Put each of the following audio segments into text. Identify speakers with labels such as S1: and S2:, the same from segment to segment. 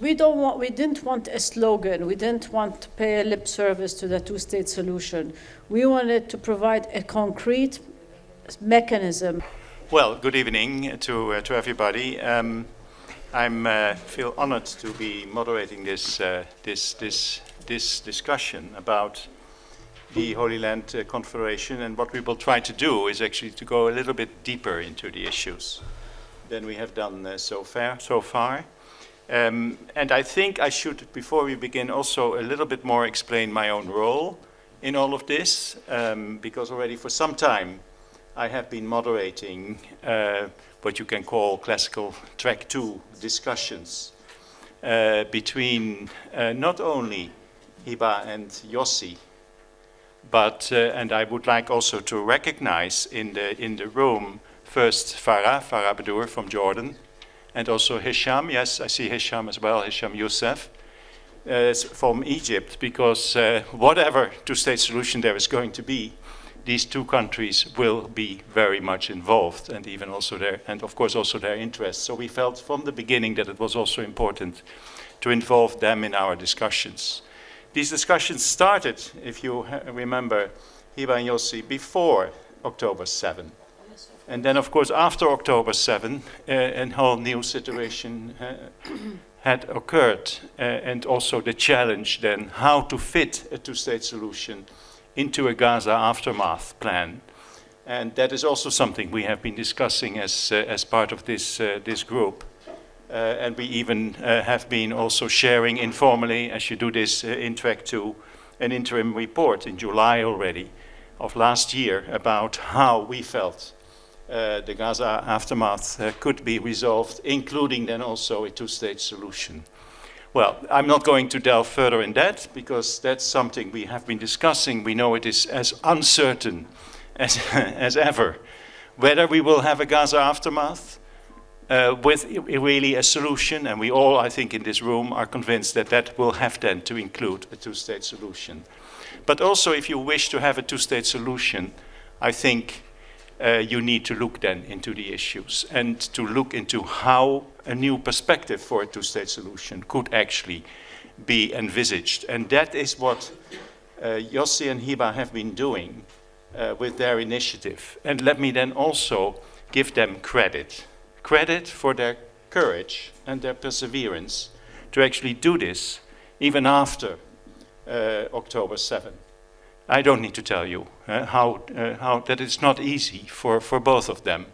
S1: we didn't want a slogan. We didn't want to pay a lip service to the two-state solution. We wanted to provide a concrete mechanism.
S2: Well, good evening to everybody. I feel honored to be moderating this discussion about the Holy Land Confederation, and what we will try to do is actually to go a little bit deeper into the issues than we have done so far. And I think I should, before we begin, also a little bit more explain my own role in all of this, because already for some time I have been moderating what you can call classical track 2 discussions between not only Hiba and Yossi, but and I would like also to recognize in the room first Farah Badur from Jordan, and also Hisham. Yes, I see Hisham as well, Hisham Youssef from Egypt, because whatever two-state solution there is going to be, these two countries will be very much involved, and even also of course also their interests. So we felt from the beginning that it was also important to involve them in our discussions. These discussions started, if you remember, Hiba and Yossi, before October 7. And then, of course, after October 7, a whole new situation had occurred, and also the challenge then how to fit a two-state solution into a Gaza aftermath plan. And that is also something we have been discussing as part of this group. And we even have been also sharing informally, as you do this in track 2, an interim report in July already of last year about how we felt the Gaza aftermath could be resolved, including then also a two-state solution. Well, I'm not going to delve further in that, because that's something we have been discussing. We know it is as uncertain as ever whether we will have a Gaza aftermath with really a solution, and we all, I think, in this room are convinced that that will have then to include a two-state solution. But also, if you wish to have a two-state solution, I think you need to look then into the issues and to look into how a new perspective for a two-state solution could actually be envisaged. And that is what Yossi and Hiba have been doing with their initiative. And let me then also give them credit for their courage and their perseverance to actually do this even after October 7. I don't need to tell you how that it's not easy for both of them.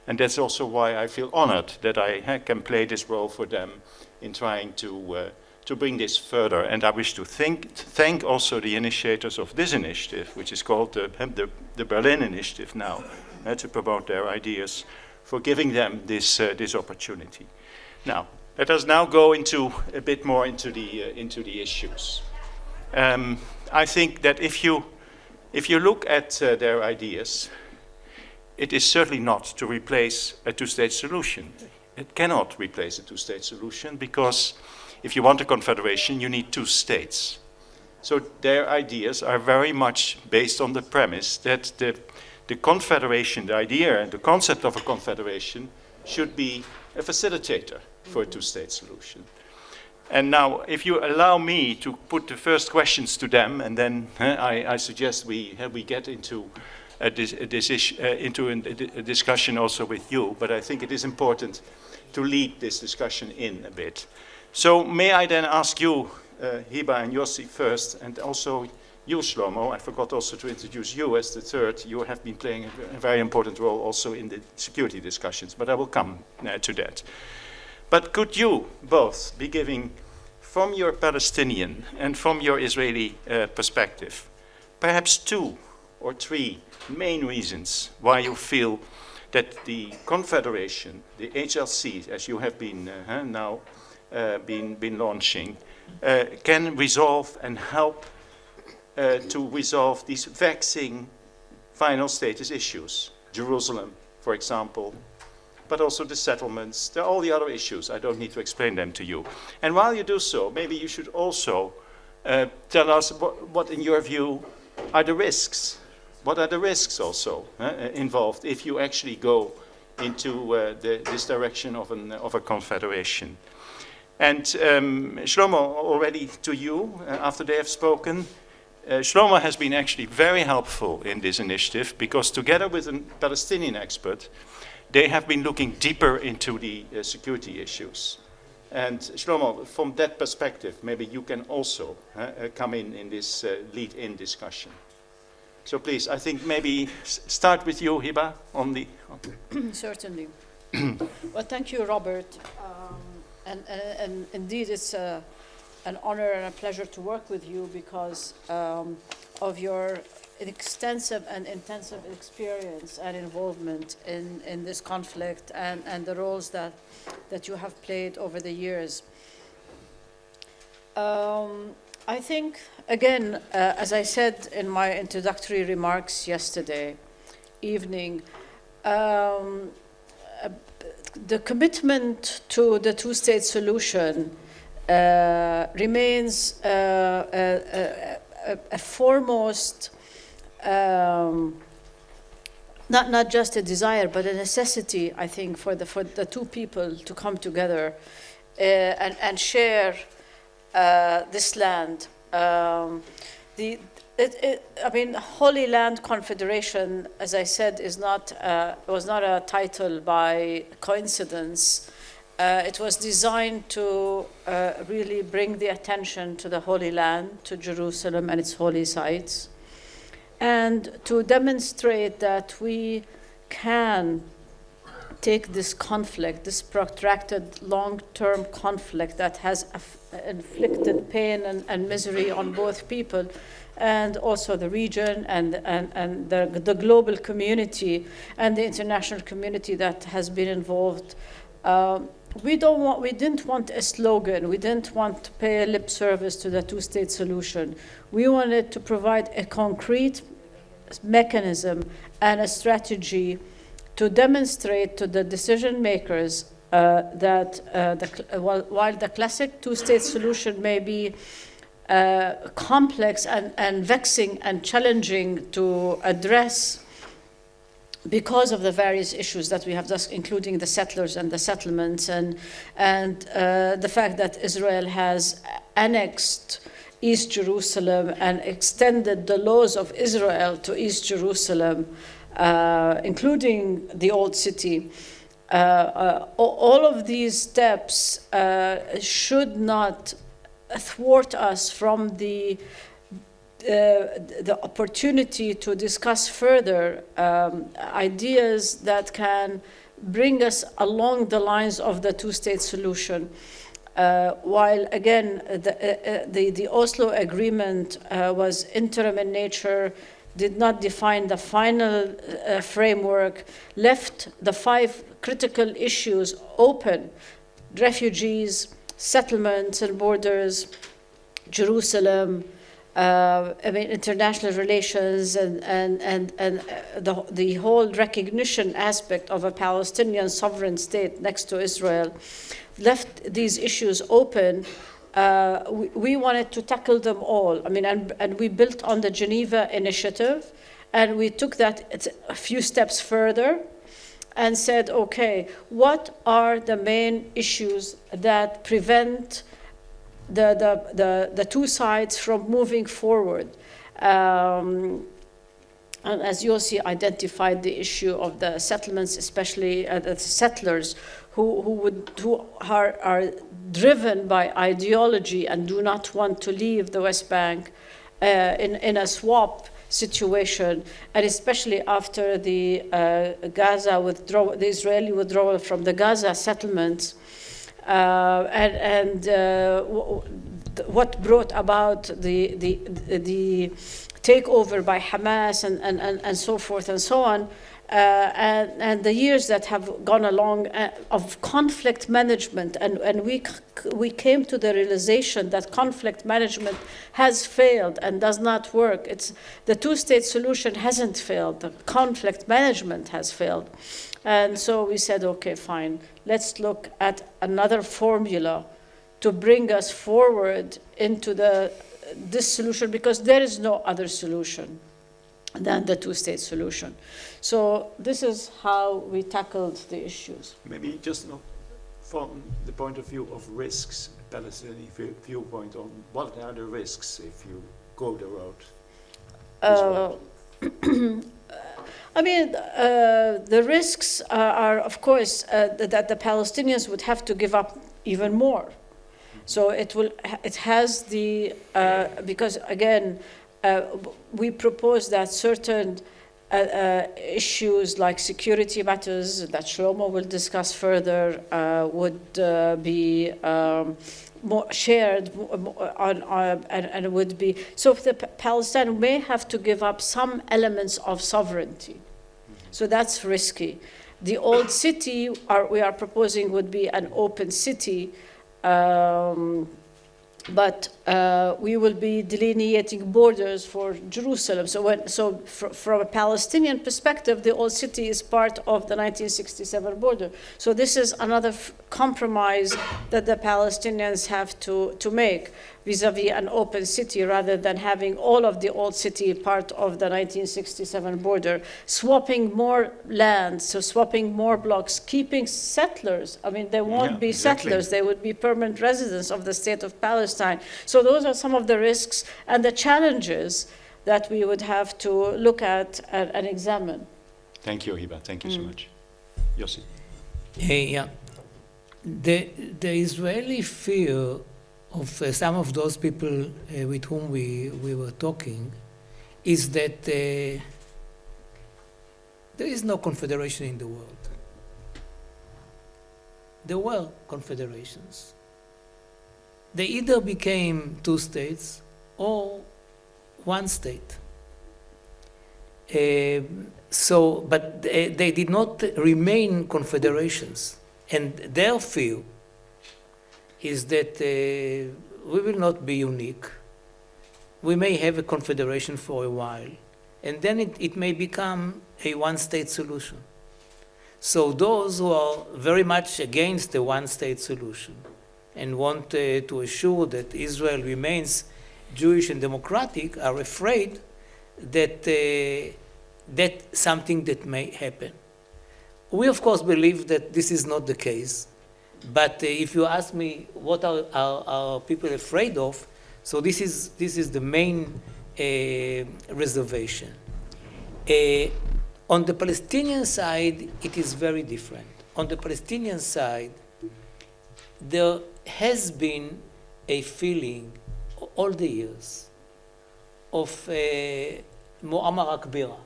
S2: And that's also why I feel honored that I can play this role for them in trying to bring this further. And I wish to thank also the initiators of this initiative, which is called the Berlin Initiative now, to promote their ideas, for giving them this opportunity. Now, let us now go into a bit more into the issues. I think that if you look at their ideas, it is certainly not to replace a two-state solution. It cannot replace a two-state solution, because if you want a confederation, you need two states. So their ideas are very much based on the premise that the confederation, the idea and the concept of a confederation, should be a facilitator for a two-state solution. And now, if you allow me to put the first questions to them, and then I suggest we get into a discussion also with you, but I think it is important to lead this discussion in a bit. So may I then ask you, Hiba and Yossi first, and also you, Shlomo. I forgot also to introduce you as the third. You have been playing a very important role also in the security discussions, but I will come to that. But could you both be giving, from your Palestinian and from your Israeli perspective, perhaps 2 or 3 main reasons why you feel that the Confederation, the HLC, as you have been now been launching, can resolve and help to resolve these vexing final status issues. Jerusalem, for example, but also the settlements, all the other issues. I don't need to explain them to you. And while you do so, maybe you should also tell us what, in your view, are the risks. What are the risks also involved if you actually go into this direction of a confederation? And Shlomo, already to you, after they have spoken, Shlomo has been actually very helpful in this initiative because together with a Palestinian expert, they have been looking deeper into the security issues. And Shlomo, from that perspective, maybe you can also come in this lead-in discussion. So please, I think maybe start with you, Hiba, on the...
S1: Certainly. Well, thank you, Robert. And indeed, it's an honor and a pleasure to work with you because of your extensive and intensive experience and involvement in this conflict and the roles that you have played over the years. I think, again, as I said in my introductory remarks yesterday evening, the commitment to the two-state solution remains a foremost, not just a desire, but a necessity, I think, for the two people to come together and share this land. I mean, Holy Land Confederation, as I said, was not a title by coincidence. It was designed to really bring the attention to the Holy Land, to Jerusalem and its holy sites, and to demonstrate that we can take this conflict, this protracted long-term conflict that has inflicted pain and misery on both people, and also the region and the global community and the international community that has been involved. We didn't want a slogan. We didn't want to pay lip service to the two-state solution. We wanted to provide a concrete mechanism and a strategy to demonstrate to the decision makers that while the classic two-state solution may be complex and vexing and challenging to address because of the various issues that we have discussed, including the settlers and the settlements, and the fact that Israel has annexed East Jerusalem and extended the laws of Israel to East Jerusalem, including the Old City. All of these steps should not thwart us from the opportunity to discuss further ideas that can bring us along the lines of the two-state solution. While again, the Oslo agreement was interim in nature, did not define the final framework, left the 5 critical issues open: refugees, settlements and borders, Jerusalem, international relations, and the whole recognition aspect of a Palestinian sovereign state next to Israel, left these issues open. We wanted to tackle them all. And we built on the Geneva Initiative, and we took that a few steps further and said, okay, what are the main issues that prevent the two sides from moving forward? And as Yossi identified, the issue of the settlements, especially the settlers who are driven by ideology and do not want to leave the West Bank in a swap situation, and especially after the Gaza withdrawal, the Israeli withdrawal from the Gaza settlements, what brought about the takeover by Hamas and so forth and so on, and the years that have gone along of conflict management, and we came to the realization that conflict management has failed and does not work. The two-state solution hasn't failed. The conflict management has failed. And so we said, okay, fine, let's look at another formula to bring us forward into this solution, because there is no other solution than the two-state solution. So this is how we tackled the issues.
S3: Maybe just from the point of view of risks,
S2: Palestinian viewpoint on what are the risks if you go the road?
S1: I mean, the risks are, of course, that the Palestinians would have to give up even more. So it has the, because again, we propose that certain issues like security matters that Shlomo will discuss further would be more shared and would be, so the Palestine may have to give up some elements of sovereignty. So that's risky. The old city we are proposing would be an open city, but we will be delineating borders for Jerusalem. So from a Palestinian perspective, the old city is part of the 1967 border. So this is another compromise that the Palestinians have to make vis-a-vis an open city rather than having all of the old city part of the 1967 border, swapping more land, so swapping more blocks, keeping settlers. I mean, there won't be settlers, they would be permanent residents of the state of Palestine. So those are some of the risks and the challenges that we would have to look at and examine.
S2: Thank you, Hiba. Thank you so much. Yossi.
S3: Yeah. The Israeli fear of some of those people with whom we were talking is that there is no confederation in the world. There were confederations. They either became two states or one state. But they did not remain confederations. And their fear is that we will not be unique. We may have a confederation for a while, and then it may become a one-state solution. So those who are very much against the one-state solution and want to assure that Israel remains Jewish and democratic are afraid that that's something that may happen. We, of course, believe that this is not the case. But if you ask me what are people afraid of, so this is the main reservation. On the Palestinian side, it is very different. On the Palestinian side, there has been a feeling all the years of Mu'ammar Akbira,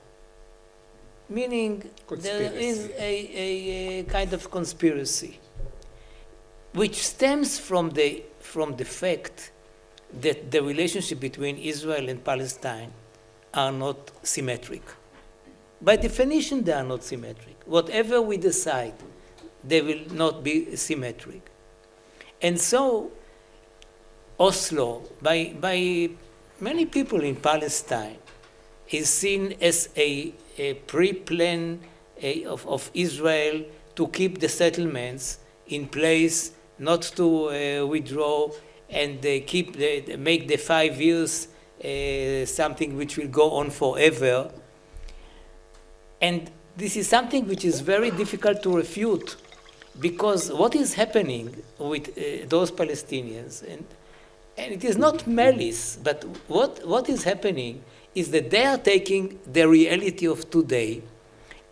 S3: meaning there is a kind of conspiracy, which stems from the fact that the relationship between Israel and Palestine are not symmetric. By definition, they are not symmetric. Whatever we decide, they will not be symmetric. And so, Oslo, by many people in Palestine, is seen as a pre-plan of Israel to keep the settlements in place, not to withdraw, and make the 5 years something which will go on forever. And this is something which is very difficult to refute, because what is happening with those Palestinians, and it is not malice, but what is happening is that they are taking the reality of today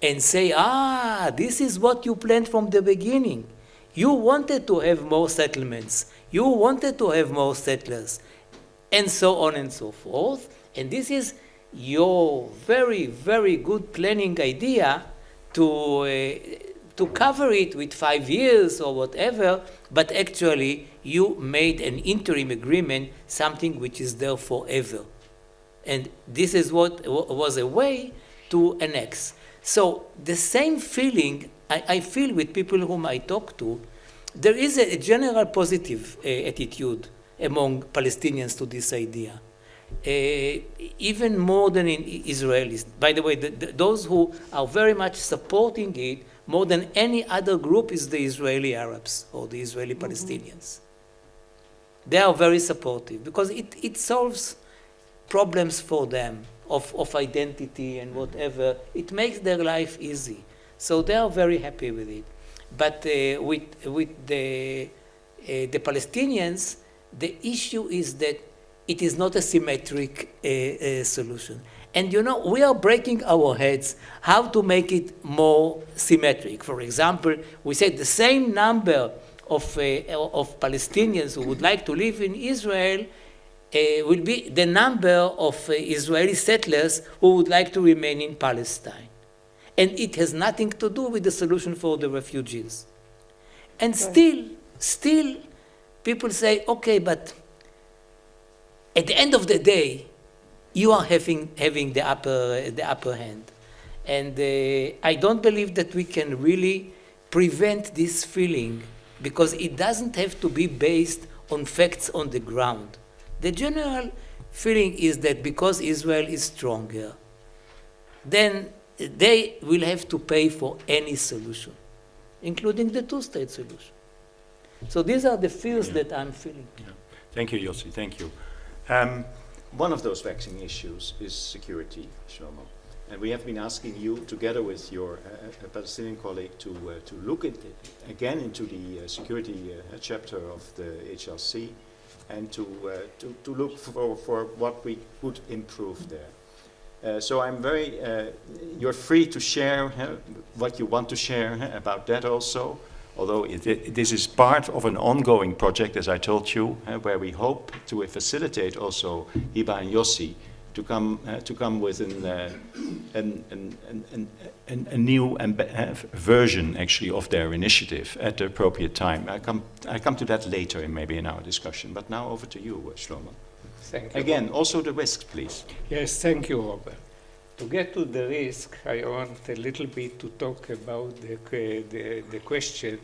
S3: and say, this is what you planned from the beginning. You wanted to have more settlements. You wanted to have more settlers, and so on and so forth. And this is your very, very good planning idea to cover it with 5 years or whatever, but actually you made an interim agreement, something which is there forever. And this is what was a way to annex. So the same feeling I feel with people whom I talk to. There is a general positive attitude among Palestinians to this idea, even more than in Israelis. By the way, those who are very much supporting it more than any other group is the Israeli Arabs or the Israeli Palestinians. They are very supportive because it solves problems for them of identity and whatever. It makes their life easy. So they are very happy with it. But with the the Palestinians, the issue is that it is not a symmetric solution. And you know, we are breaking our heads how to make it more symmetric. For example, we said the same number of Palestinians who would like to live in Israel will be the number of Israeli settlers who would like to remain in Palestine. And it has nothing to do with the solution for the refugees. And still, people say, okay, but at the end of the day, you are having the upper hand. And I don't believe that we can really prevent this feeling, because it doesn't have to be based on facts on the ground. The general feeling is that because Israel is stronger, then they will have to pay for any solution, including the two-state solution. So these are the fears that I'm feeling.
S2: Yeah. Thank you, Yossi. Thank you. One of those vexing issues is security, Shlomo. And we have been asking you, together with your Palestinian colleague, to look again into the security chapter of the HLC, and to look for what we could improve there. So I'm you're free to share what you want to share about that also, although this is part of an ongoing project, as I told you, where we hope to facilitate also Hiba and Yossi to come with a new version, actually, of their initiative at the appropriate time. I come to that later, maybe in our discussion. But now over to you, Shlomo.
S4: Thank you.
S2: Again, also the risks, please.
S4: Yes, thank you, Robert. To get to the risk, I want a little bit to talk about the question,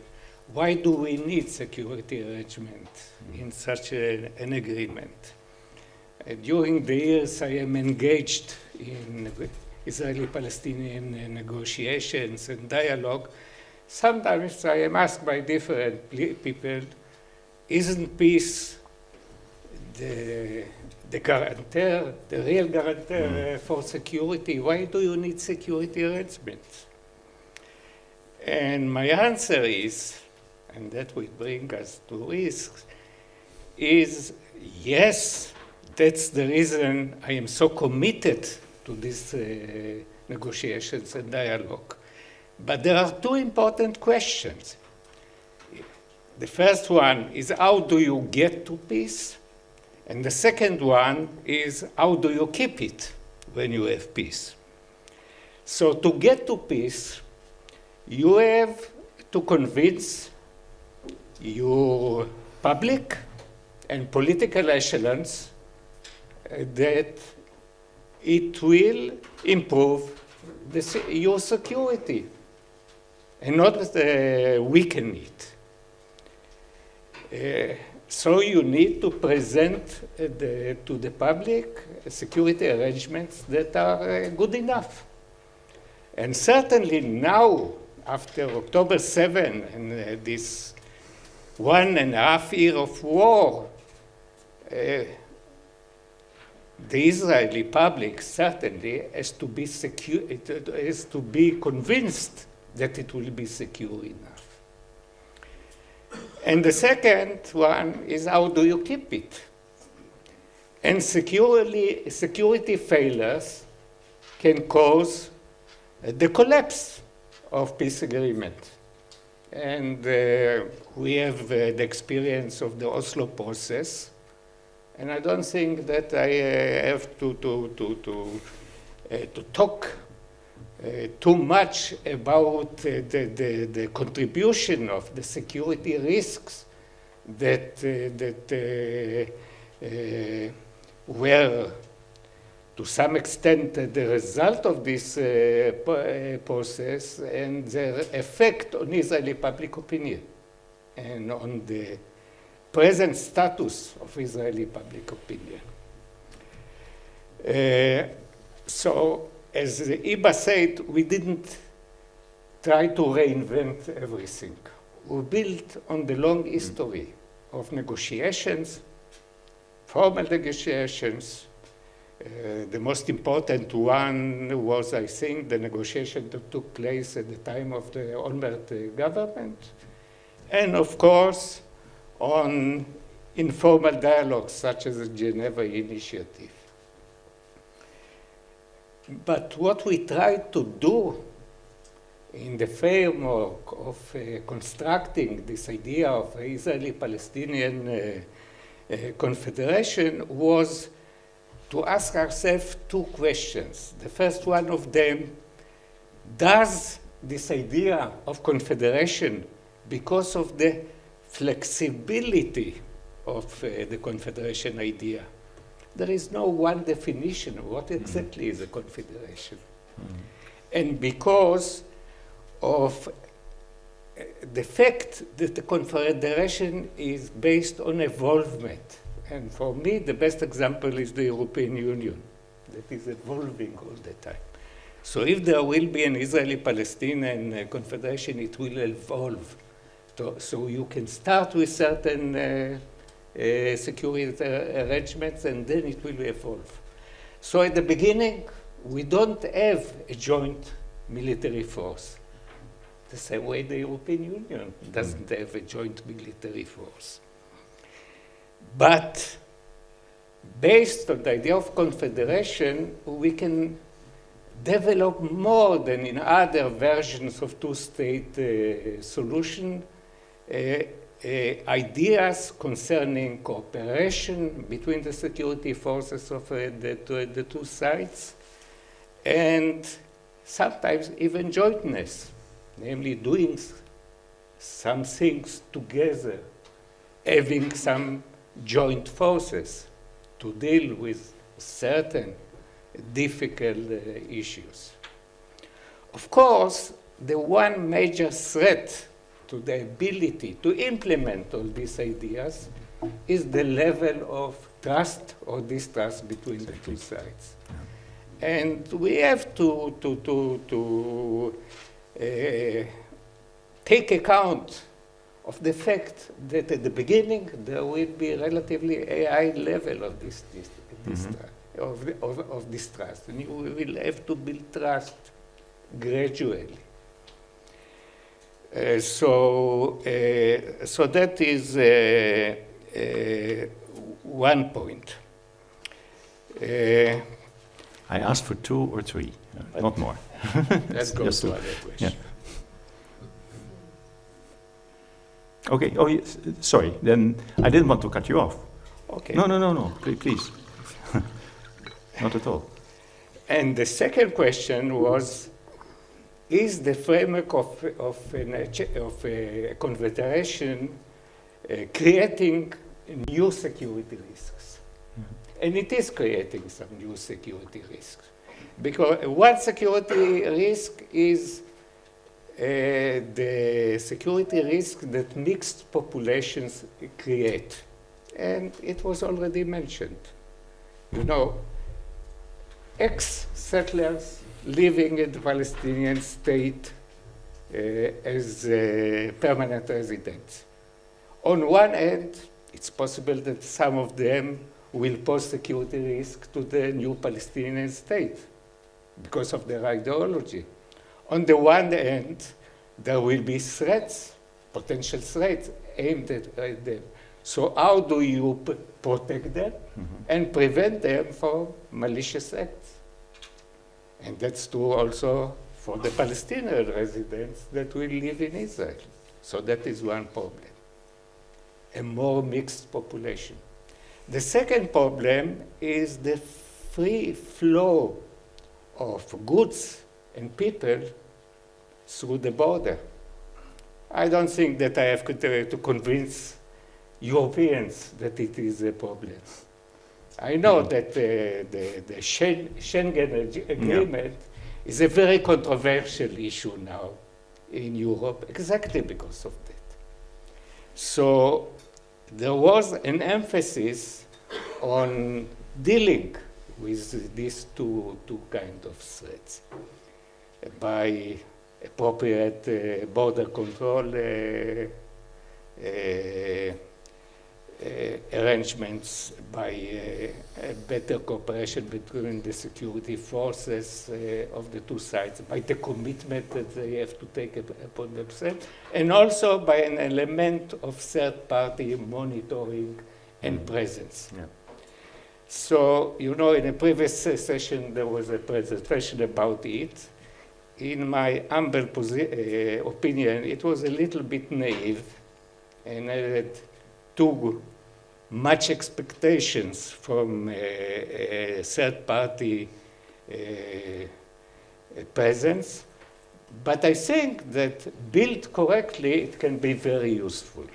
S4: why do we need security arrangement in such an agreement? During the years I am engaged in Israeli-Palestinian negotiations and dialogue, sometimes I am asked by different people, isn't peace the guarantor, the real guarantor for security? Why do you need security arrangements? And my answer is, and that will bring us to risks, is yes, that's the reason I am so committed to these negotiations and dialogue. But there are two important questions. The first one is, how do you get to peace? And the second one is, how do you keep it when you have peace? So to get to peace, you have to convince your public and political echelons that it will improve your security and not weaken it. So you need to present to the public security arrangements that are good enough. And certainly now, after October 7 and this 1.5 years of war, the Israeli public certainly has to be convinced that it will be secure enough. And the second one is, how do you keep it? And security failures can cause the collapse of peace agreement. And we have the experience of the Oslo process. And I don't think that I have to talk too much about the contribution of the security risks that were, to some extent, the result of this process and their effect on Israeli public opinion and on the present status of Israeli public opinion. So, as Hiba said, we didn't try to reinvent everything. We built on the long history of negotiations, formal negotiations. The most important one was, I think, the negotiation that took place at the time of the Olmert government. And of course, on informal dialogues such as the Geneva Initiative. But what we try to do in the framework of constructing this idea of Israeli-Palestinian Confederation was to ask ourselves two questions. The first one of them, does this idea of confederation, because of the flexibility of the confederation idea, there is no one definition of what exactly is a confederation. And because of the fact that the confederation is based on evolvement. And for me, the best example is the European Union, that is evolving all the time. So if there will be an Israeli-Palestinian confederation, it will evolve. So you can start with certain security arrangements, and then it will evolve. So at the beginning, we don't have a joint military force. The same way the European Union doesn't have a joint military force. But based on the idea of confederation, we can develop more than in other versions of two-state solution, ideas concerning cooperation between the security forces of the two sides, and sometimes even jointness, namely doing some things together, having some joint forces to deal with certain difficult issues. Of course, the one major threat to the ability to implement all these ideas is the level of trust or distrust between the two sides. And we have to take account of the fact that at the beginning there will be relatively a high level of distrust, and you will have to build trust gradually. So that is one point.
S2: I asked for 2 or 3, not more.
S4: Let's go
S2: Just
S4: to
S2: two.
S4: other questions.
S2: Yeah. Okay. Oh, yes. Sorry. Then I didn't want to cut you off.
S4: Okay.
S2: No. Please. Not at all.
S4: And the second question was, is the framework of a confederation creating new security risks? And it is creating some new security risks. Because one security risk is the security risk that mixed populations create. And it was already mentioned. You know, ex-settlers living in the Palestinian state as permanent residents. On one hand, it's possible that some of them will pose security risk to the new Palestinian state because of their ideology. On the one hand, there will be threats, potential threats aimed at them. So how do you protect them and prevent them from malicious acts? And that's true also for the Palestinian residents that will live in Israel. So that is one problem, a more mixed population. The second problem is the free flow of goods and people through the border. I don't think that I have to convince Europeans that it is a problem. I know that the Schengen agreement is a very controversial issue now in Europe, exactly because of that. So there was an emphasis on dealing with these two kinds of threats by appropriate border control arrangements by a better cooperation between the security forces of the two sides, by the commitment that they have to take upon themselves, and also by an element of third-party monitoring and presence.
S2: Yeah.
S4: So, you know, in a previous session there was a presentation about it. In my humble opinion, it was a little bit naive and had too much expectations from a third-party presence. But I think that built correctly, it can be very useful.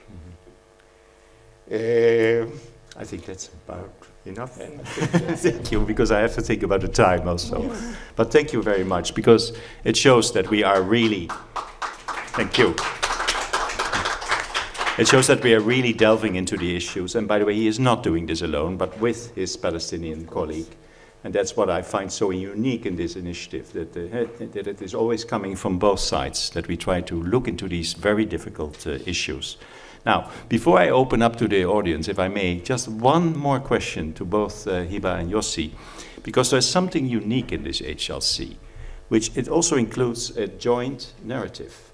S2: I think that's about enough. Thank you, because I have to think about the time also. But thank you very much, because it shows that we are really, thank you. It shows that we are really delving into the issues. And by the way, he is not doing this alone, but with his Palestinian colleague. And that's what I find so unique in this initiative, that it is always coming from both sides, that we try to look into these very difficult issues. Now, before I open up to the audience, if I may, just one more question to both Hiba and Yossi, because there's something unique in this HLC, which it also includes a joint narrative,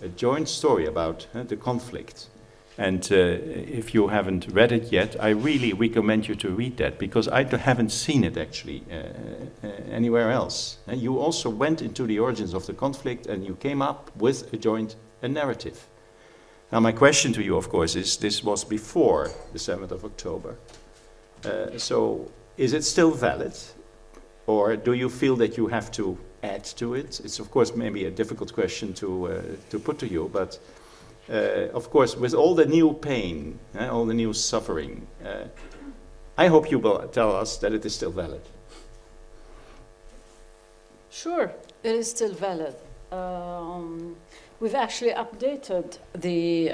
S2: a joint story about the conflict. And if you haven't read it yet, I really recommend you to read that, because I haven't seen it actually anywhere else. And you also went into the origins of the conflict and you came up with a joint narrative. Now my question to you, of course, is this was before the 7th of October. So is it still valid? Or do you feel that you have to add to it? It's of course maybe a difficult question to put to you, but of course with all the new pain, all the new suffering, I hope you will tell us that it is still valid.
S1: Sure, it is still valid. We've actually updated the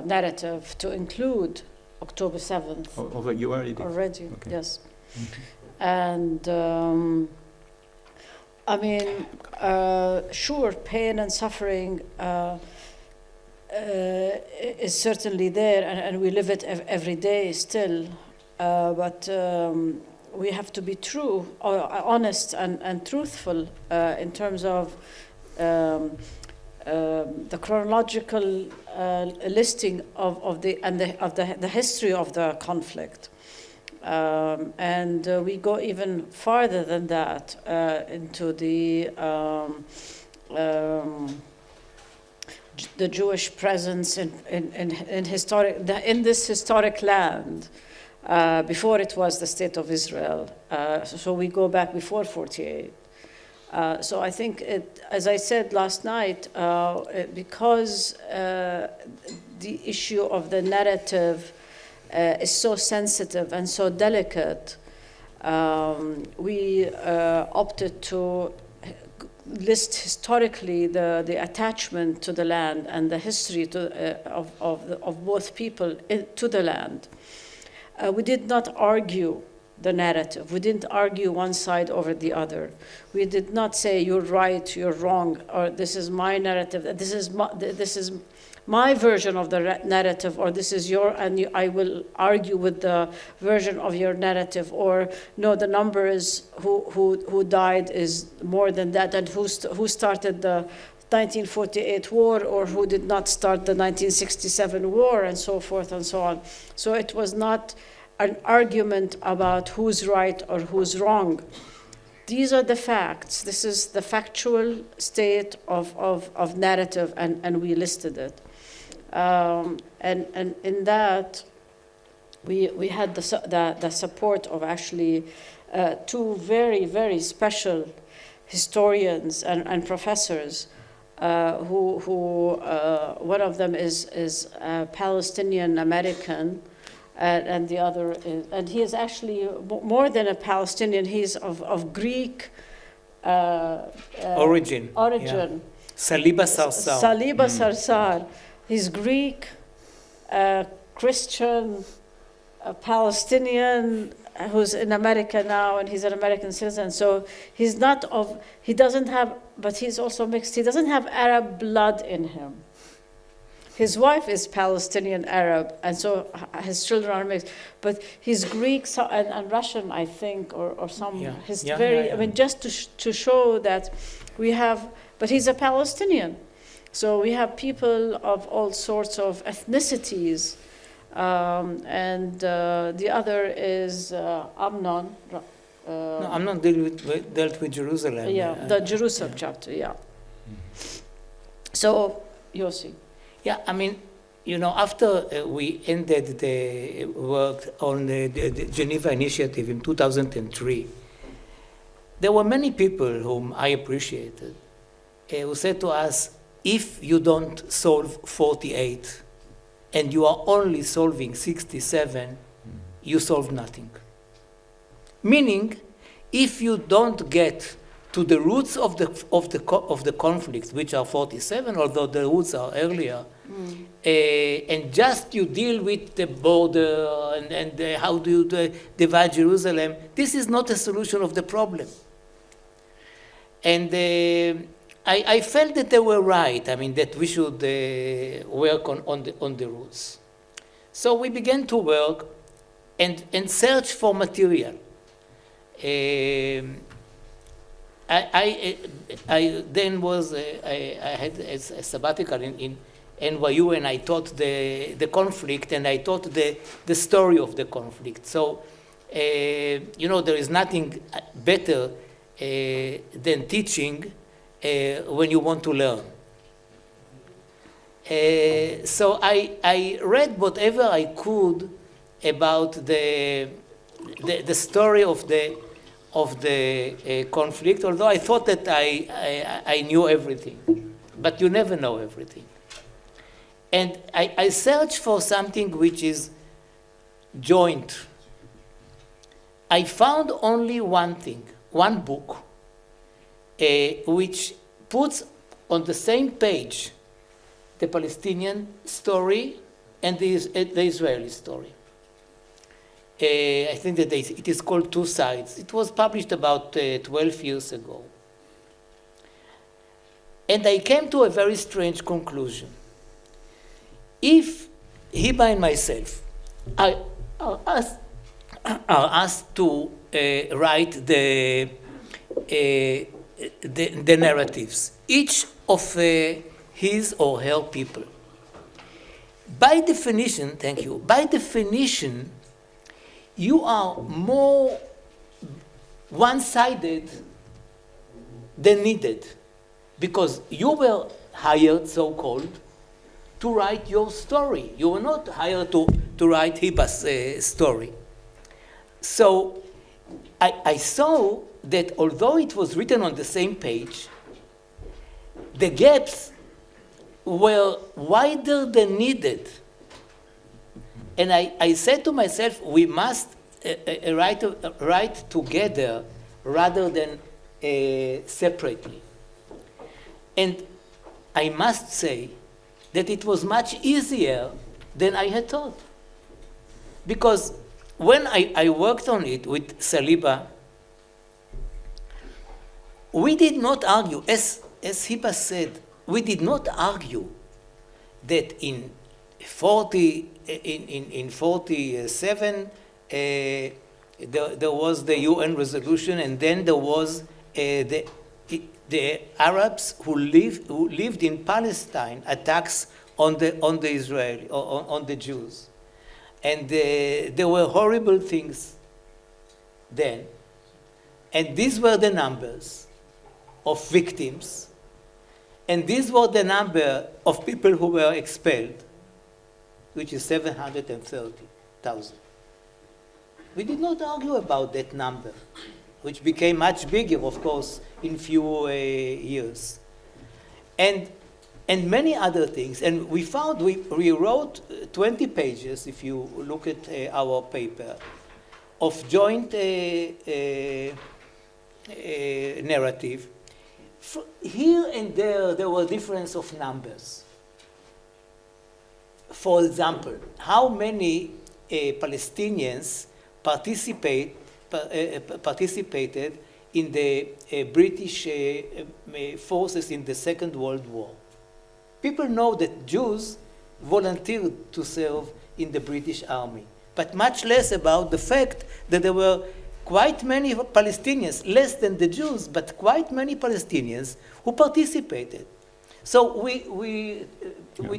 S1: narrative to include October 7th.
S2: Oh, you already did?
S1: Already,
S2: Okay.
S1: yes. And I mean, sure, pain and suffering is certainly there, and we live it every day still. But we have to be true, honest, and truthful in terms of the chronological listing of the history of the conflict. And we go even farther than that into the Jewish presence in this historic land before it was the State of Israel. So we go back before 48. So I think, as I said last night, because the issue of the narrative is so sensitive and so delicate, we opted to list historically the attachment to the land and the history of both people to the land. We did not argue the narrative. We didn't argue one side over the other. We did not say you're right, you're wrong, or this is my narrative, this is my version of the narrative, or this is your, and I will argue with the version of your narrative, or no, the number is who died is more than that, and who started the 1948 war, or who did not start the 1967 war, and so forth and so on. So it was not an argument about who's right or who's wrong. These are the facts. This is the factual state of narrative, and we listed it. And in that, we had the support of actually two very, very special historians and professors who one of them is Palestinian American, and the other is, and he is actually more than a Palestinian, he's of Greek origin.
S3: Yeah. Saliba Sarsar.
S1: Saliba Sarsar. He's Greek, Christian, Palestinian, who's in America now, and he's an American citizen. So he's not he doesn't have, but he's also mixed. He doesn't have Arab blood in him. his wife is Palestinian Arab, and so his children are mixed. But he's Greek and Russian, I think, or some.
S3: Yeah.
S1: He's
S3: Yeah,
S1: very.
S3: yeah, yeah.
S1: I mean, just to show that we have. But he's a Palestinian, so we have people of all sorts of ethnicities, and the other is Amnon.
S3: No, I'm not dealt with Jerusalem.
S1: Yeah, the Jerusalem chapter. Yeah. So, Yossi.
S3: Yeah, I mean, after we ended the work on the Geneva Initiative in 2003, there were many people whom I appreciated who said to us, if you don't solve 48 and you are only solving 67, you solve nothing. Meaning, if you don't get to the roots of the conflict, which are 47, although the roots are earlier, and just you deal with the border and how do you divide Jerusalem, this is not a solution of the problem. And I felt that they were right. I mean, that we should work on the roots. So we began to work and search for material. I had a sabbatical in NYU, and I taught the conflict, and I taught the story of the conflict. So, there is nothing better than teaching when you want to learn. So I read whatever I could about the story of the conflict, although I thought that I knew everything. But you never know everything. And I searched for something which is joint. I found only one thing, one book, which puts on the same page the Palestinian story and the Israeli story. I think that it is called Two Sides. It was published about 12 years ago. And I came to a very strange conclusion. If Hiba and myself are asked to write the narratives, each of his or her people, by definition, thank you, by definition, you are more one-sided than needed, because you were hired, so-called, to write your story. You were not hired to write Hiba's story. So I saw that although it was written on the same page, the gaps were wider than needed. And I said to myself, we must write together rather than separately. And I must say that it was much easier than I had thought. Because when I worked on it with Saliba, we did not argue, as Hiba said, we did not argue that in 47 there was the UN resolution, and then there was the Arabs who lived in Palestine attacks on the Israeli on the Jews, and there were horrible things then, and these were the numbers of victims, and these were the number of people who were expelled, which is 730,000. We did not argue about that number, which became much bigger, of course, in few years. And many other things. And we found, we wrote 20 pages, if you look at our paper, of joint narrative. Here and there were difference of numbers. For example, how many Palestinians participated in the British forces in the Second World War? People know that Jews volunteered to serve in the British Army, but much less about the fact that there were quite many Palestinians, less than the Jews, but quite many Palestinians who participated. So we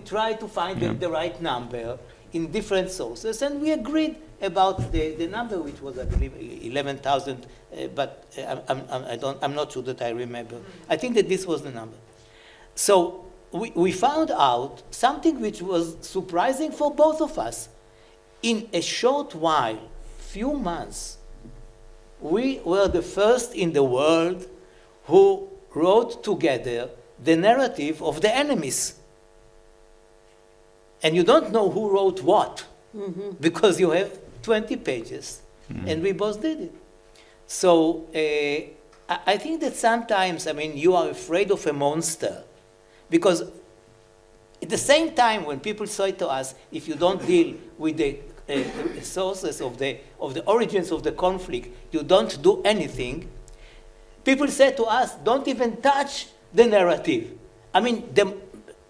S3: tried to find the right number in different sources, and we agreed about the number, which was, I believe, 11,000, but I'm not sure that I remember. I think that this was the number. So we found out something which was surprising for both of us. In a short while, few months, we were the first in the world who wrote together the narrative of the enemies. And you don't know who wrote what, because you have 20 pages, and we both did it. So I think that sometimes, I mean, you are afraid of a monster, because at the same time when people say to us, if you don't deal with the sources of the origins of the conflict, you don't do anything, people say to us, don't even touch the narrative. I mean,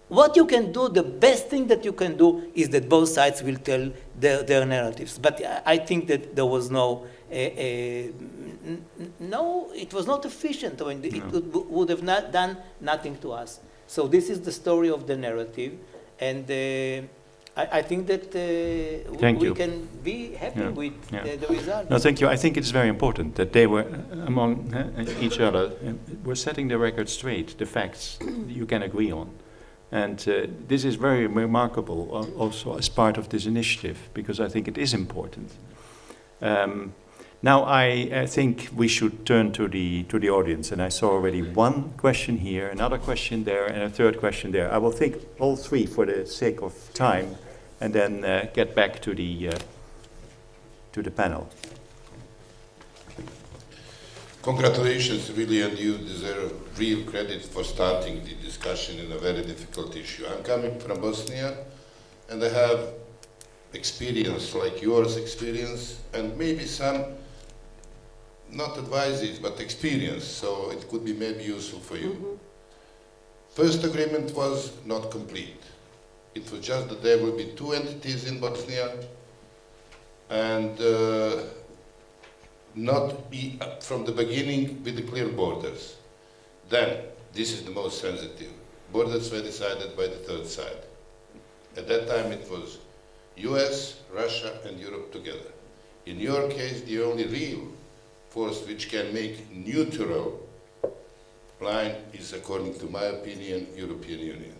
S3: what you can do, the best thing that you can do is that both sides will tell their narratives. But I think that there was no, it was not efficient. I mean, it would have not done nothing to us. So this is the story of the narrative, and I think that we can be happy with the result.
S2: No, thank you. I think it's very important that they were among each other, were setting the record straight, the facts you can agree on. And this is very remarkable also as part of this initiative, because I think it is important. Now I think we should turn to the audience, and I saw already one question here, another question there, and a third question there. I will take all three for the sake of time, and then get back to the panel.
S5: Congratulations, really, and you deserve real credit for starting the discussion in a very difficult issue. I'm coming from Bosnia, and I have experience like yours experience, and maybe some, not advices, but experience, so it could be maybe useful for you. First agreement was not complete. It was just that there will be two entities in Bosnia, and not be from the beginning with the clear borders. Then, this is the most sensitive. Borders were decided by the third side. At that time it was US, Russia and Europe together. In your case, the only real force which can make neutral line is, according to my opinion, European Union.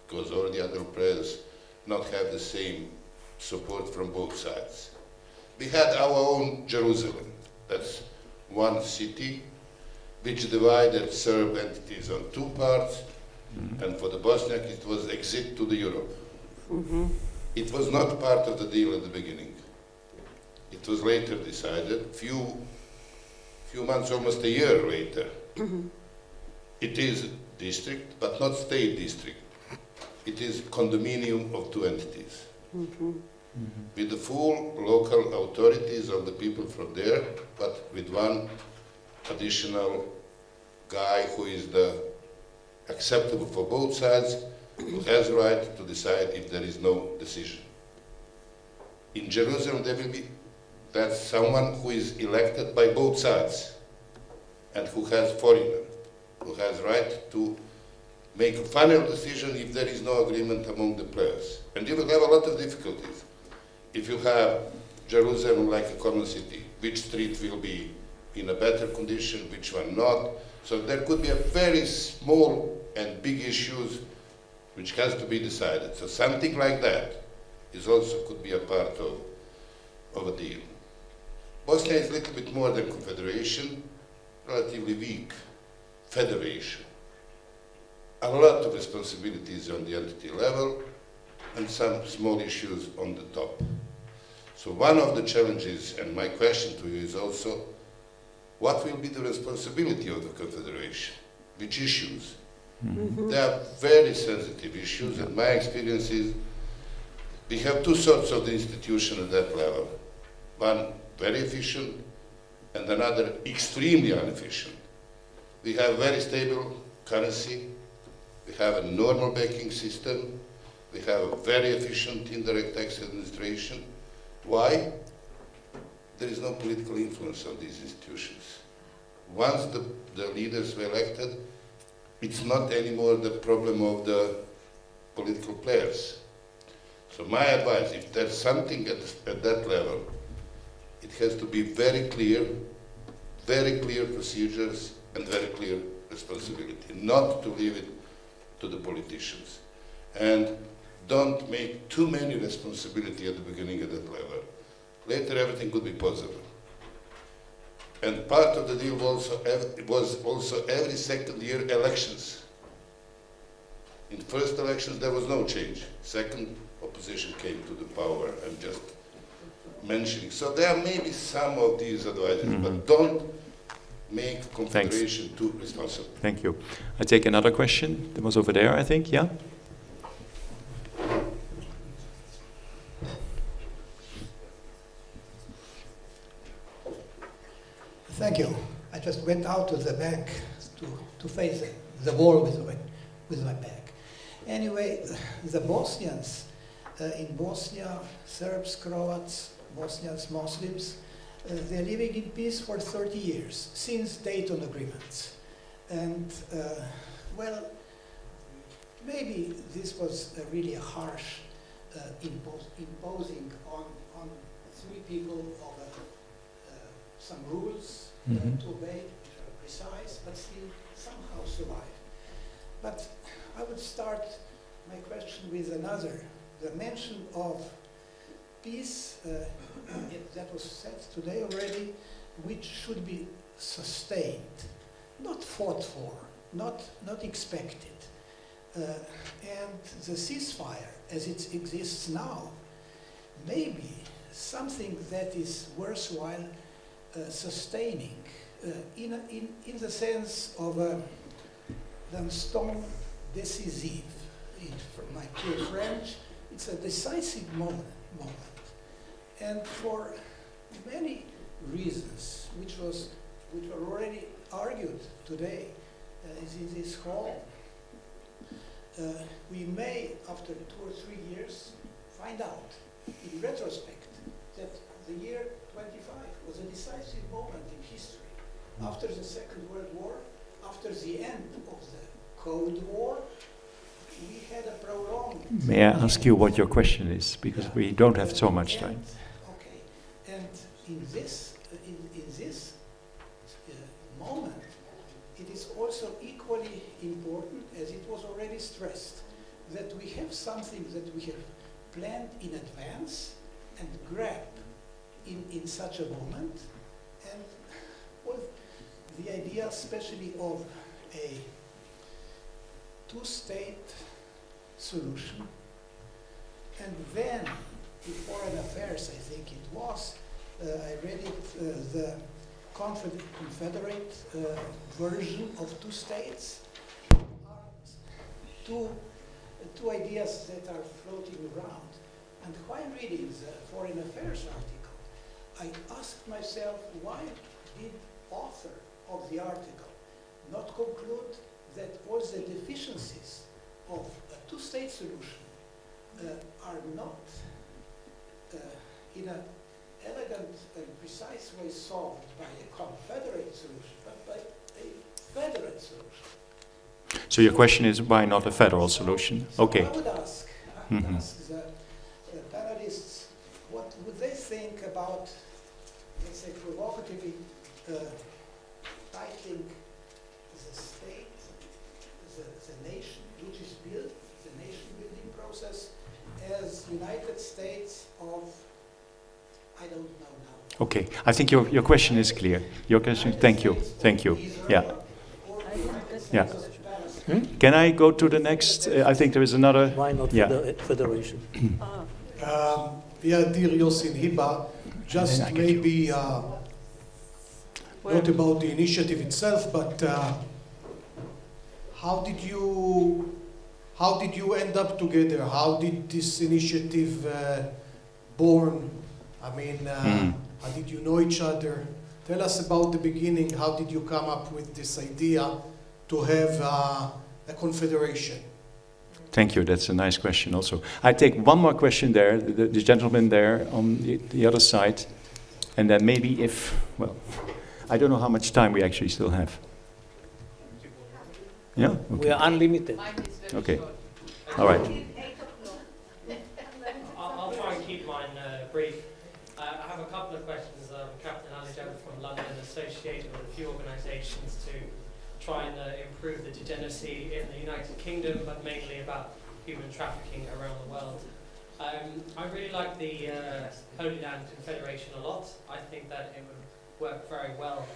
S5: Because all the other players not have the same support from both sides. We had our own Jerusalem. That's one city which divided Serb entities on two parts, and for the Bosniak it was exit to the Europe. It was not part of the deal at the beginning. It was later decided, few months, almost a year later. It is district, but not state district. It is condominium of two entities. With the full local authorities of the people from there, but with one additional guy who is acceptable for both sides, who has the right to decide if there is no decision. In Jerusalem there will be, that's someone who is elected by both sides and who has foreigner, who has right to make a final decision if there is no agreement among the players. And you will have a lot of difficulties. If you have Jerusalem like a common city, which street will be in a better condition, which one not. So there could be a very small and big issues which has to be decided. So something like that is also could be a part of a deal. Bosnia is a little bit more than confederation, relatively weak federation. A lot of responsibilities on the entity level and some small issues on the top. So one of the challenges, and my question to you is also, what will be the responsibility of the Confederation? Which issues? They are very sensitive issues, and my experience is we have two sorts of the institution at that level. One very efficient, and another extremely inefficient. We have very stable currency, we have a normal banking system, We have a very efficient indirect tax administration. Why? There is no political influence on these institutions. Once the leaders were elected, it's not anymore the problem of the political players. So my advice, if there's something at that level, it has to be very clear procedures and very clear responsibility, not to leave it to the politicians. And don't make too many responsibility at the beginning at that level. Later everything could be possible. And part of the deal was also every second year elections. In first elections there was no change. Second, opposition came to the power. I'm just mentioning. So there may be some of these advices, but don't make Confederation too responsible.
S2: Thank you. I take another question. That was over there, I think. Yeah?
S6: Thank you. I just went out to the bank to face the war with my bag. Anyway, the Bosnians in Bosnia, Serbs, Croats, Bosnians, Muslims, they're living in peace for 30 years, since Dayton agreements. And, well, maybe this was really a harsh imposing on three people of some rules to obey, which are precise, but still somehow survive. But I would start my question with another. The mention of peace, that was said today already, which should be sustained, not fought for, not expected. And the ceasefire, as it exists now, may be something that is worthwhile sustaining, in the sense of l'instant décisif. From my pure French, it's a decisive moment. And for many reasons, which were already argued today in this hall, we may, after 2 or 3 years, find out, in retrospect, that the year 25 was a decisive moment in history. After the Second World War, after the end of the Cold War, we had a prolonged...
S2: May I ask you what your question is? Because we don't have so much time.
S6: Okay. And in this moment, it is also equally important, as it was already stressed, that we have something that we have planned in advance and grab in such a moment. And well, the idea especially of a two-state solution, and then in Foreign Affairs, I think it was, I read it, the Confederate version of two states are two ideas that are floating around. And while reading the Foreign Affairs article, I asked myself, why did author of the article not conclude that all the deficiencies of a two-state solution are not in an elegant and precise way solved by a confederate solution, but by a federate solution?
S2: So your question is, why not a federal solution? Okay.
S6: So I would ask the panelists, what would they think about, let's say, provocatively titling the state, the nation, which is built, the nation-building process, as United States of, I don't know now.
S2: Okay. I think your question is clear. Your question. Thank you. Thank you. Yeah. Yeah. Can I go to the next? I think there is another.
S3: Why not federation?
S7: Yeah, dear Yossi and Hiba, just maybe not about the initiative itself, but how did you end up together? How did this initiative born? I mean, how did you know each other? Tell us about the beginning. How did you come up with this idea to have a confederation?
S2: Thank you. That's a nice question also. I take one more question there, the gentleman there on the other side. And then maybe if, well, I don't know how much time we actually still have. Yeah? Okay.
S3: We are unlimited.
S2: Okay. All right.
S8: I'll try and keep mine brief. I have a couple of questions. Captain Alexander from London, associated with a few organisations to try and improve the degeneracy in the United Kingdom, but mainly about human trafficking around the world. I really like the Holy Land Confederation a lot. I think that it would work very well.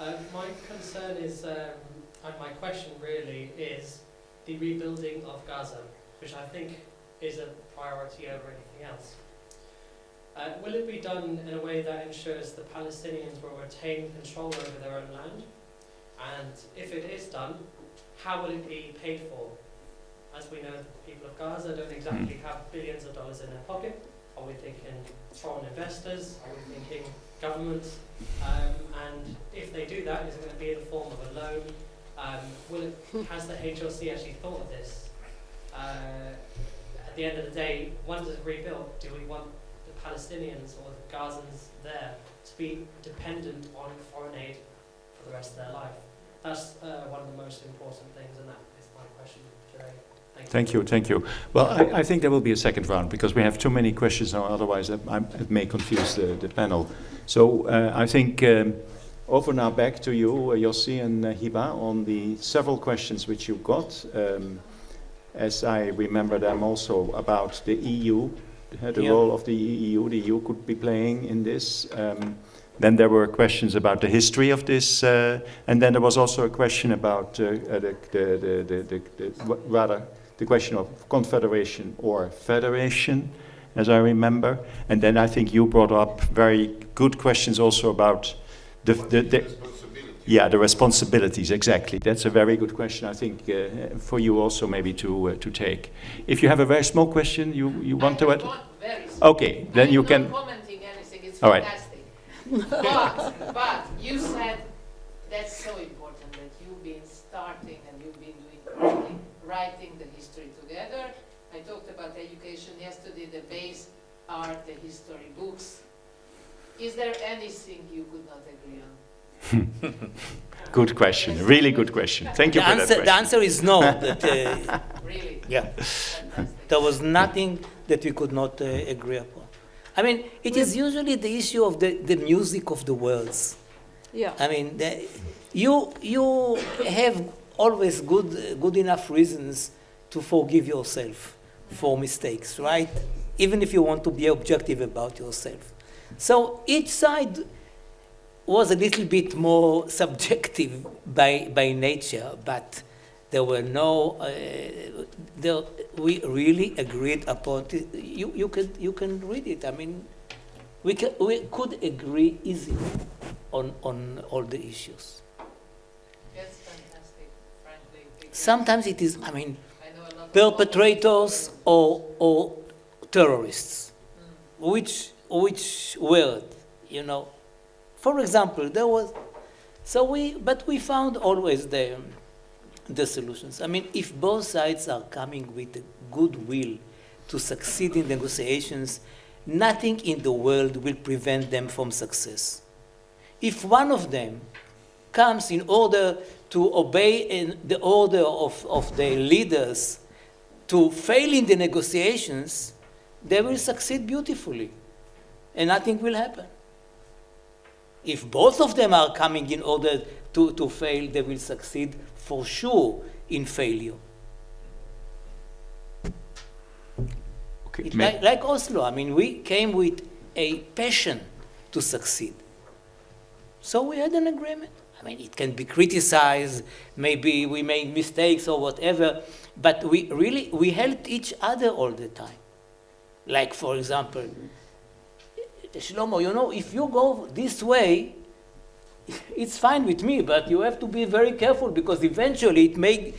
S8: My concern is, and my question really is, the rebuilding of Gaza, which I think is a priority over anything else. Will it be done in a way that ensures the Palestinians will retain control over their own land? And if it is done, how will it be paid for? As we know, the people of Gaza don't exactly have billions of dollars in their pocket. Are we thinking foreign investors? Are we thinking governments? And if they do that, is it going to be in the form of a loan? Has the HLC actually thought of this? At the end of the day, once it's rebuilt, do we want the Palestinians or the Gazans there to be dependent on foreign aid for the rest of their life? That's one of the most important things, and that is my question today.
S2: Thank you, thank you. Well, I think there will be a second round because we have too many questions now, otherwise it may confuse the panel. So I think over now back to you, Yossi and Hiba, on the several questions which you got. As I remember them also about the EU, the role of the EU could be playing in this. Then there were questions about the history of this, and then there was also a question about the question of confederation or federation, as I remember. And then I think you brought up very good questions also about the responsibilities, exactly. That's a very good question, I think, for you also maybe to take. If you have a very small question, you want to add? Okay, then you can.
S9: I'm not commenting anything, it's
S2: all right.
S9: Fantastic. But you said that's so important that you've been starting and you've been doing writing the history together. I talked about education yesterday, the base art, the history books. Is there anything you could not agree on?
S2: Good question, really good question. Thank you for that question.
S3: The answer is no.
S9: Really?
S3: Yeah.
S9: Fantastic.
S3: There was nothing that we could not agree upon. I mean, it is usually the issue of the music of the words.
S1: Yeah.
S3: I mean, you have always good enough reasons to forgive yourself for mistakes, right? Even if you want to be objective about yourself. So each side was a little bit more subjective by nature, but there were no. We really agreed upon it. You can read it. I mean, we could agree easily on all the issues.
S9: That's fantastic, frankly.
S3: Sometimes it is. I mean,
S9: I know a lot of
S3: perpetrators or terrorists. Which word, you know? For example, there was. But we found always the solutions. I mean, if both sides are coming with a goodwill to succeed in negotiations, nothing in the world will prevent them from success. If one of them comes in order to obey the order of the leaders to fail in the negotiations, they will succeed beautifully, and nothing will happen. If both of them are coming in order to fail, they will succeed for sure in failure.
S2: Okay.
S3: Like Oslo, I mean, we came with a passion to succeed. So we had an agreement. I mean, it can be criticized, maybe we made mistakes or whatever, but we helped each other all the time. Like, for example, Shlomo, you know, if you go this way, it's fine with me, but you have to be very careful because eventually it may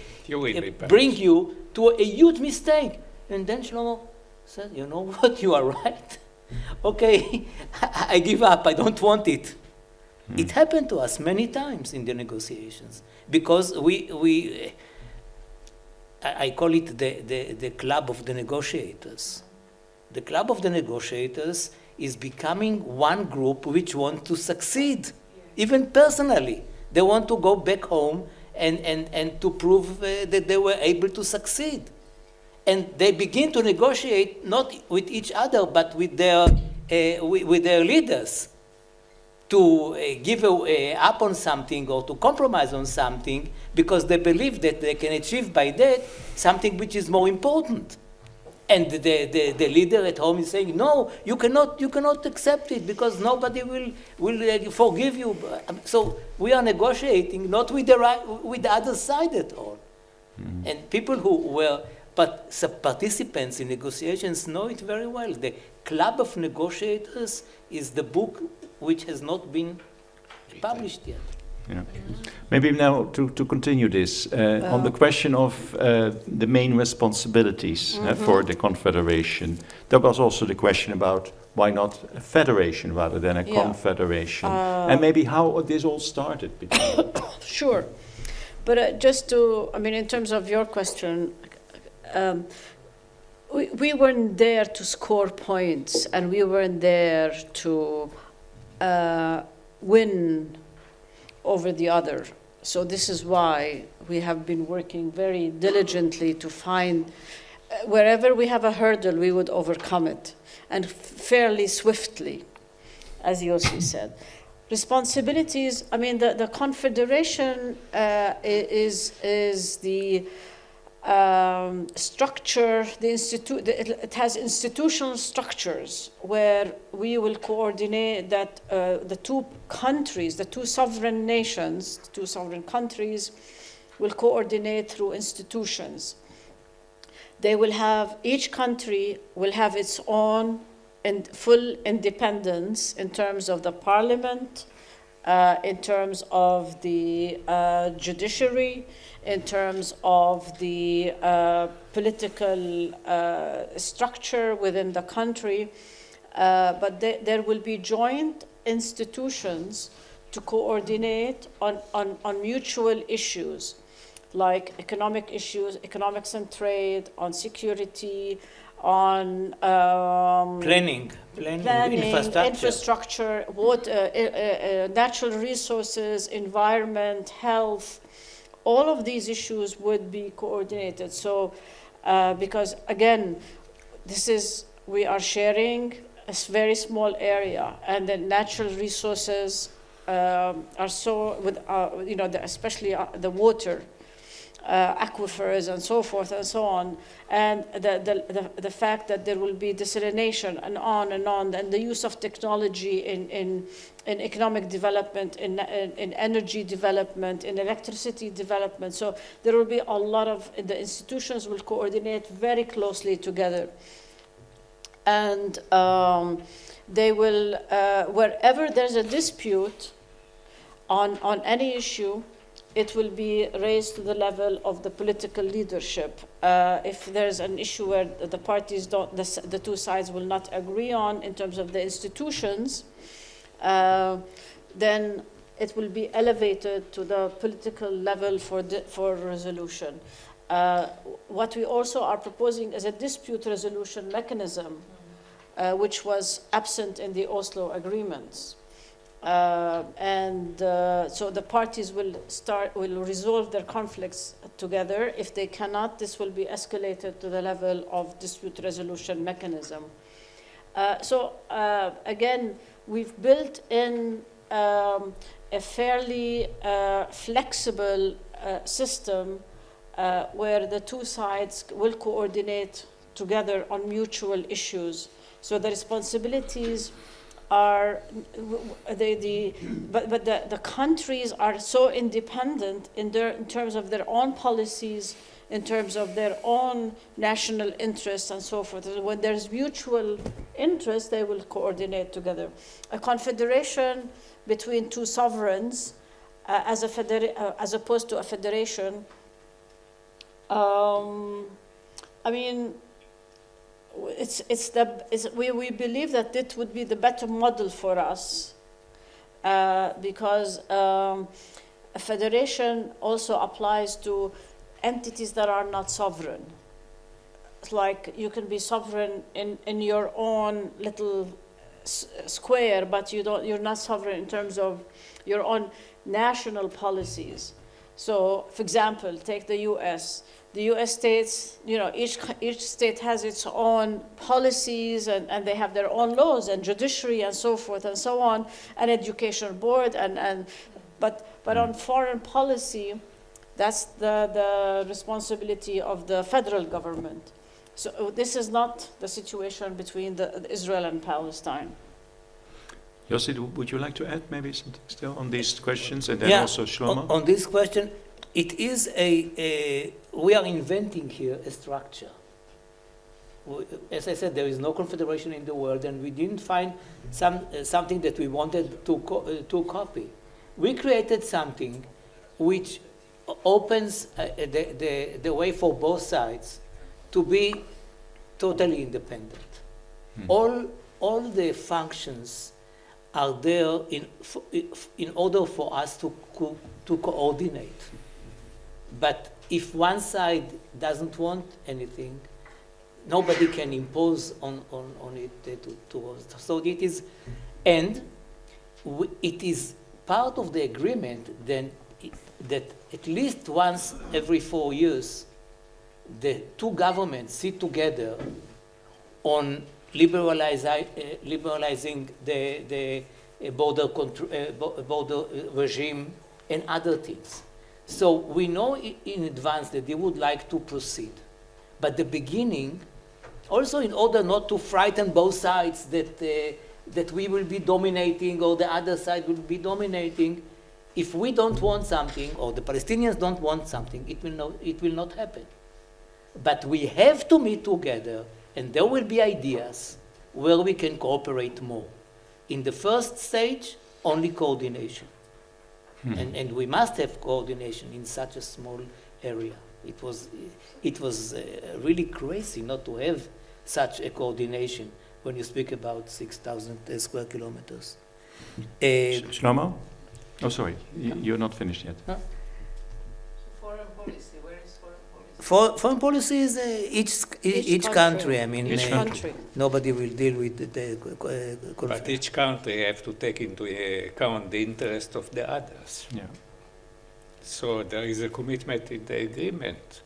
S3: bring you to a huge mistake. And then Shlomo said, you know what, you are right. Okay, I give up, I don't want it. It happened to us many times in the negotiations because we I call it the club of the negotiators. The club of the negotiators is becoming one group which want to succeed, even personally. They want to go back home and to prove that they were able to succeed. And they begin to negotiate not with each other, but with their leaders to give up on something or to compromise on something because they believe that they can achieve by that something which is more important. And the leader at home is saying, no, you cannot accept it because nobody will forgive you. So we are negotiating not with the other side at all. Mm-hmm. And people who were participants in negotiations know it very well. The Club of Negotiators is the book which has not been published yet.
S2: Yeah. Maybe now to continue this, on the question of the main responsibilities for the Confederation, there was also the question about why not a federation rather than a confederation, and maybe how this all started.
S1: Sure. But just to, I mean, in terms of your question, we weren't there to score points, and we weren't there to win over the other. So this is why we have been working very diligently to find, wherever we have a hurdle, we would overcome it, and fairly swiftly, as Yossi said. Responsibilities, I mean, the Confederation is the structure, it has institutional structures where we will coordinate that the two countries, the two sovereign nations, two sovereign countries will coordinate through institutions. They will have, each country will have its own and full independence in terms of the parliament, in terms of the judiciary, in terms of the political structure within the country, but there will be joint institutions to coordinate on mutual issues, like economic issues, economics and trade, on security, on
S3: planning,
S1: infrastructure, water, natural resources, environment, health. All of these issues would be coordinated. So, because again, we are sharing a very small area, and the natural resources are so, especially the water, aquifers and so forth and so on, and the fact that there will be desalination and on, and the use of technology in economic development, in energy development, in electricity development. So there will be a lot of, the institutions will coordinate very closely together. And they will, wherever there's a dispute on any issue, it will be raised to the level of the political leadership. If there's an issue where the parties the two sides will not agree on in terms of the institutions, then it will be elevated to the political level for resolution. What we also are proposing is a dispute resolution mechanism, which was absent in the Oslo agreements. So the parties will resolve their conflicts together. If they cannot, this will be escalated to the level of dispute resolution mechanism. Again, we've built in a fairly flexible system where the two sides will coordinate together on mutual issues. So the responsibilities are, but the countries are so independent in terms of their own policies, in terms of their own national interests and so forth. When there's mutual interest, they will coordinate together. A confederation between two sovereigns, as opposed to a federation, we believe that it would be the better model for us, because a federation also applies to entities that are not sovereign. It's like you can be sovereign in your own little square, but you're not sovereign in terms of your own national policies. So, for example, take the U.S. The U.S. states, each state has its own policies and they have their own laws and judiciary and so forth and so on, and education board but on foreign policy, that's the responsibility of the federal government. So this is not the situation between Israel and Palestine.
S2: Yossi, would you like to add maybe something still on these questions, and then also Shlomo?
S3: On this question, it is we are inventing here a structure. As I said, there is no confederation in the world, and we didn't find something that we wanted to copy. We created something which opens the way for both sides to be totally independent. All the functions are there in order for us to coordinate. But if one side doesn't want anything, nobody can impose on it to us. So it is, and it is part of the agreement then that at least once every 4 years, the two governments sit together on liberalizing the border regime and other things. So we know in advance that they would like to proceed. But the beginning, also in order not to frighten both sides that we will be dominating or the other side will be dominating, if we don't want something or the Palestinians don't want something, it will not happen. But we have to meet together, and there will be ideas where we can cooperate more. In the first stage, only coordination. And we must have coordination in such a small area. It was really crazy not to have such a coordination when you speak about 6,000 square kilometers.
S2: Shlomo? Oh, sorry, you're not finished yet.
S3: Huh?
S9: Foreign policy, where is foreign policy?
S3: Foreign policy is each country. I mean,
S2: Each country.
S3: nobody will deal with the
S4: But each country have to take into account the interest of the others.
S2: Yeah.
S4: So there is a commitment in the agreement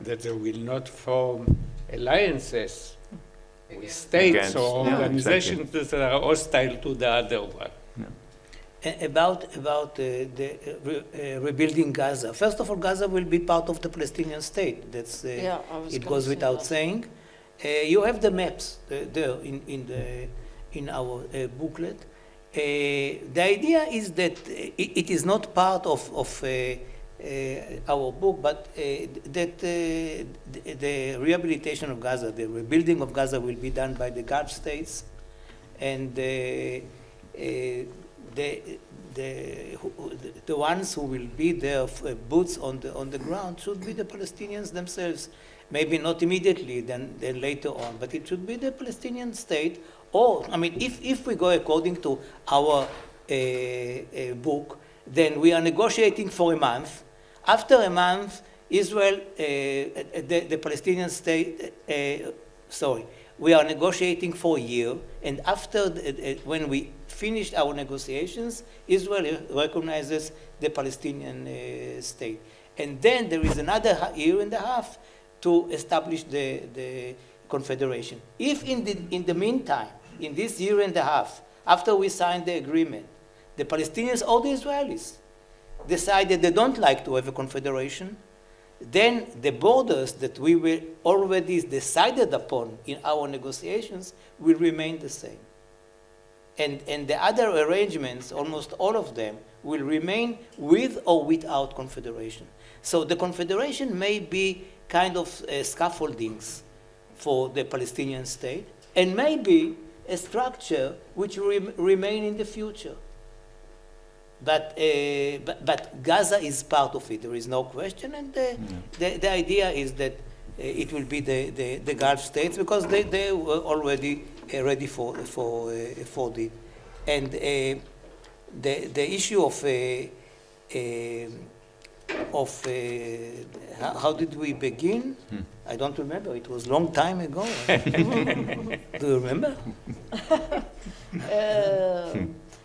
S4: that they will not form alliances with states
S2: Against,
S4: or
S2: yeah,
S4: organizations that are hostile to the other one.
S3: About the rebuilding Gaza. First of all, Gaza will be part of the Palestinian state. That's it goes without saying. You have the maps there in our booklet. The idea is that it is not part of our book, but that the rehabilitation of Gaza, the rebuilding of Gaza, will be done by the Gulf states, and the ones who will be there, boots on the ground, should be the Palestinians themselves. Maybe not immediately, then later on, but it should be the Palestinian state. Or, I mean, if we go according to our book, then we are negotiating for a month. After a month, Israel, the Palestinian state, we are negotiating for a year, and after, when we finished our negotiations, Israel recognizes the Palestinian state. And then there is another year and a half to establish the Confederation. If in the meantime, in this year and a half, after we signed the agreement, the Palestinians or the Israelis decide that they don't like to have a confederation, then the borders that we were already decided upon in our negotiations will remain the same. And the other arrangements, almost all of them, will remain with or without confederation. So the confederation may be kind of scaffoldings for the Palestinian state, and maybe a structure which will remain in the future. But Gaza is part of it. There is no question, and the idea is that it will be the Gulf states, because they were already ready for it. And the issue of of how did we begin? I don't remember. It was a long time ago. Do you remember?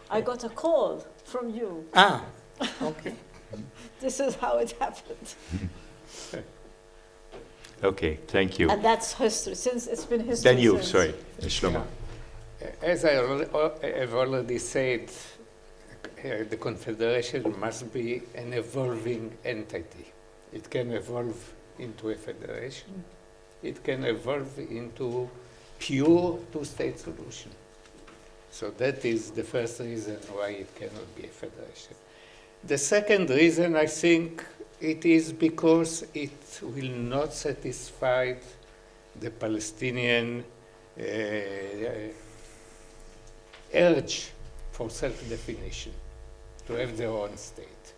S1: I got a call from you.
S3: Ah, okay.
S1: This is how it happened.
S2: Okay, thank you.
S1: And that's history, since it's been history
S2: Then you,
S1: since.
S2: sorry, Shlomo.
S4: As I have already said, the Confederation must be an evolving entity. It can evolve into a federation. It can evolve into pure two-state solution. So that is the first reason why it cannot be a federation. The second reason, I think, it is because it will not satisfy the Palestinian urge for self-definition, to have their own state.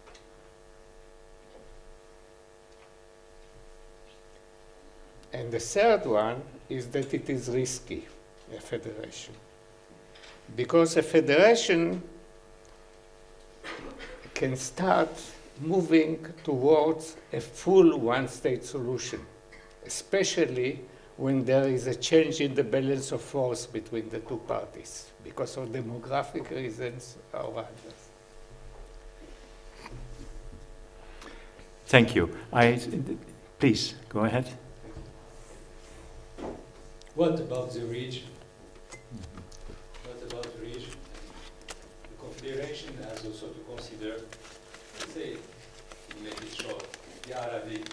S4: And the third one is that it is risky, a federation. Because a federation can start moving towards a full one-state solution, especially when there is a change in the balance of force between the two parties, because of demographic reasons or others.
S2: Thank you. Please, go ahead.
S10: What about the region? What about the region? The Confederation has also to consider, let's say, to make it short, the Arabic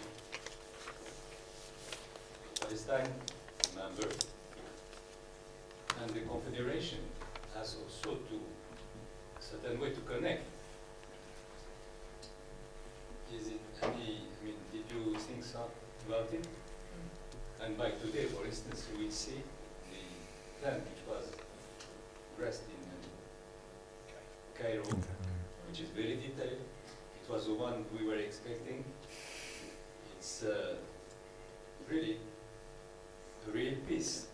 S10: Palestine member, and the Confederation has also to a certain way to connect. Is it any, I mean, did you think so about it? And by today, for instance, we will see the plan which was addressed in Cairo, which is very detailed. It was the one we were expecting. It's really a real piece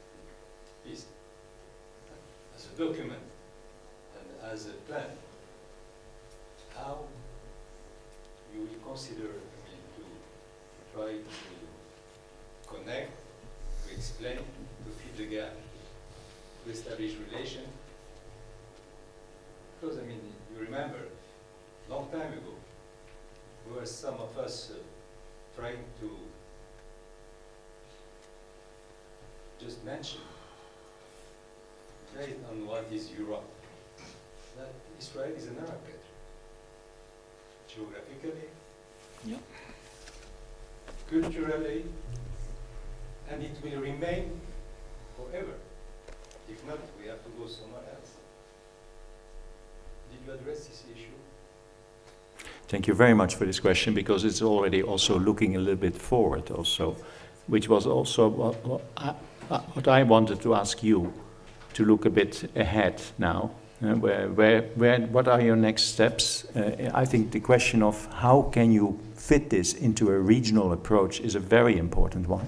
S10: as a document and as a plan. How you will consider, I mean, to try to connect, to explain, to fill the gap, to establish relation. Because, I mean, you remember, long time ago, there were some of us trying to just mention, based on what is Europe, that Israel is an Arab country. Geographically,
S3: Yeah.
S10: culturally, and it will remain forever. If not, we have to go somewhere else. Did you address this issue?
S2: Thank you very much for this question, because it's already also looking a little bit forward also, which was also what I wanted to ask you, to look a bit ahead now. What are your next steps? I think the question of how can you fit this into a regional approach is a very important one.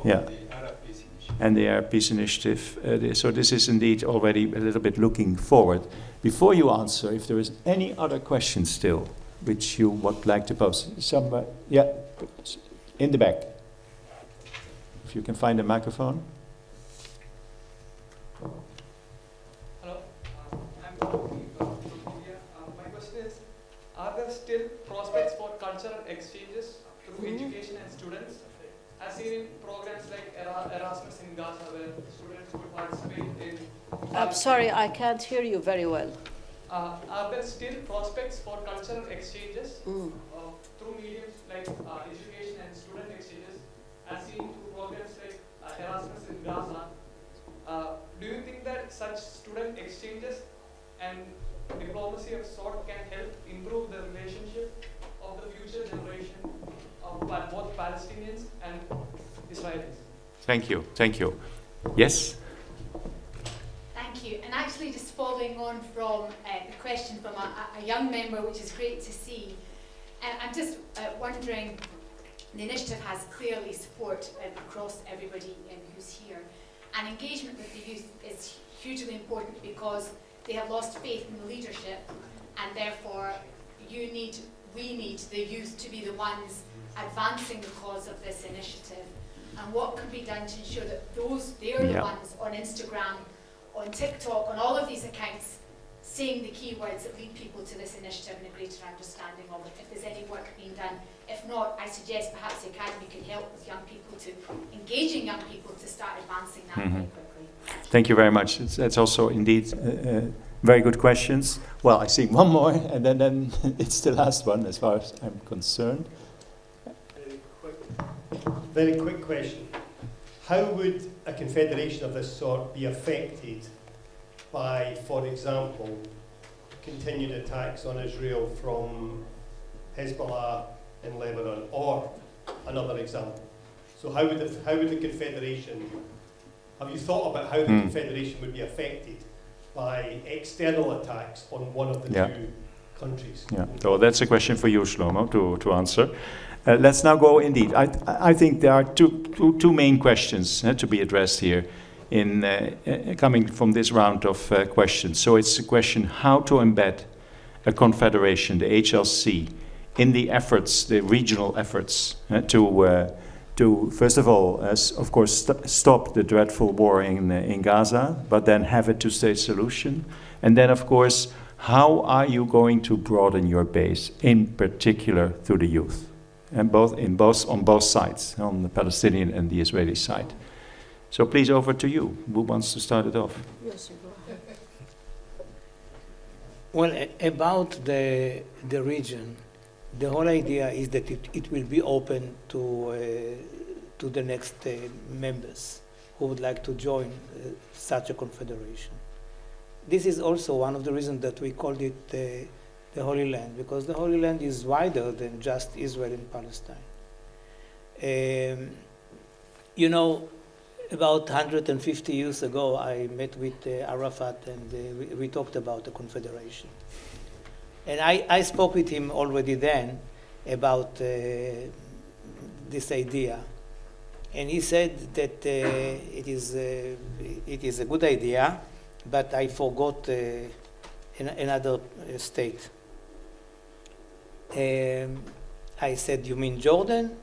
S2: Yeah.
S10: The Arab Peace Initiative.
S2: And the Arab Peace Initiative. So this is indeed already a little bit looking forward. Before you answer, if there is any other questions still, which you would like to pose. Yeah, in the back. If you can find a microphone.
S11: Hello, I'm from India. My question is, are there still prospects for cultural exchanges through education and students? As seen in programs like Erasmus in Gaza, where students could participate in...
S1: I'm sorry, I can't hear you very well.
S11: Are there still prospects for cultural exchanges through mediums like education and student exchanges, as seen through programs like Erasmus in Gaza? Do you think that such student exchanges and diplomacy of sort can help improve the relationship of the future generation of both Palestinians and Israelis?
S2: Thank you. Thank you. Yes?
S12: Thank you. And actually, just following on from the question from a young member, which is great to see, I'm just wondering, the initiative has clearly support across everybody who's here, and engagement with the youth is hugely important because they have lost faith in the leadership, and therefore we need the youth to be the ones advancing the cause of this initiative, and what can be done to ensure that they're the ones on Instagram, on TikTok, on all of these accounts, saying the key words that lead people to this initiative and a greater understanding of it, if there's any work being done. If not, I suggest perhaps the Academy could help with young people engaging young people to start advancing that very quickly.
S2: Thank you very much. That's also indeed very good questions. Well, I see one more, and then it's the last one as far as I'm concerned.
S13: Very quick question. How would a confederation of this sort be affected by, for example, continued attacks on Israel from Hezbollah in Lebanon, or another example? So how would the confederation, have you thought about how the confederation would be affected by external attacks on one of the two countries?
S2: Yeah, so that's a question for you, Shlomo, to answer. Let's now go indeed. I think there are two main questions to be addressed here in coming from this round of questions. So it's a question how to embed a confederation, the HLC, in the efforts, the regional efforts to first of all, of course, stop the dreadful war in Gaza, but then have a two-state solution. And then, of course, how are you going to broaden your base, in particular through the youth? And on both sides, on the Palestinian and the Israeli side. So please, over to you. Who wants to start it off?
S1: Yes, you go ahead.
S3: Well, about the region, the whole idea is that it will be open to the next members who would like to join such a confederation. This is also one of the reasons that we called it the Holy Land, because the Holy Land is wider than just Israel and Palestine. You know, about 150 years ago, I met with Arafat, and we talked about the confederation. And I spoke with him already then about this idea. And he said that it is a good idea, but I forgot another state. I said, you mean Jordan?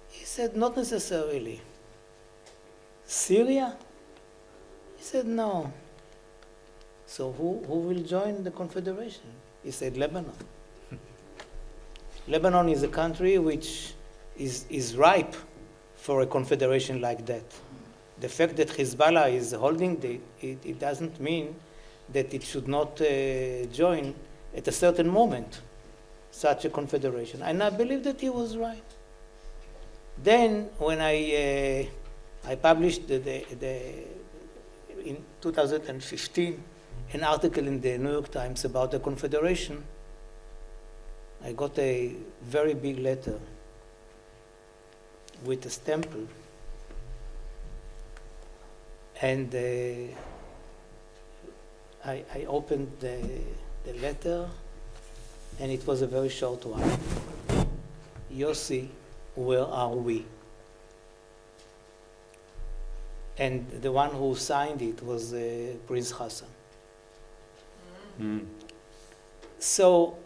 S3: He said, not necessarily. Syria? He said, no. So who will join the confederation? He said, Lebanon. Lebanon is a country which is ripe for a confederation like that. The fact that Hezbollah is holding it doesn't mean that it should not join at a certain moment such a confederation. And I believe that he was right. Then when I published in 2015 an article in the New York Times about the confederation, I got a very big letter with a stamp, and I opened the letter, and it was a very short one. Yossi, where are we? And the one who signed it was Prince Hassan. So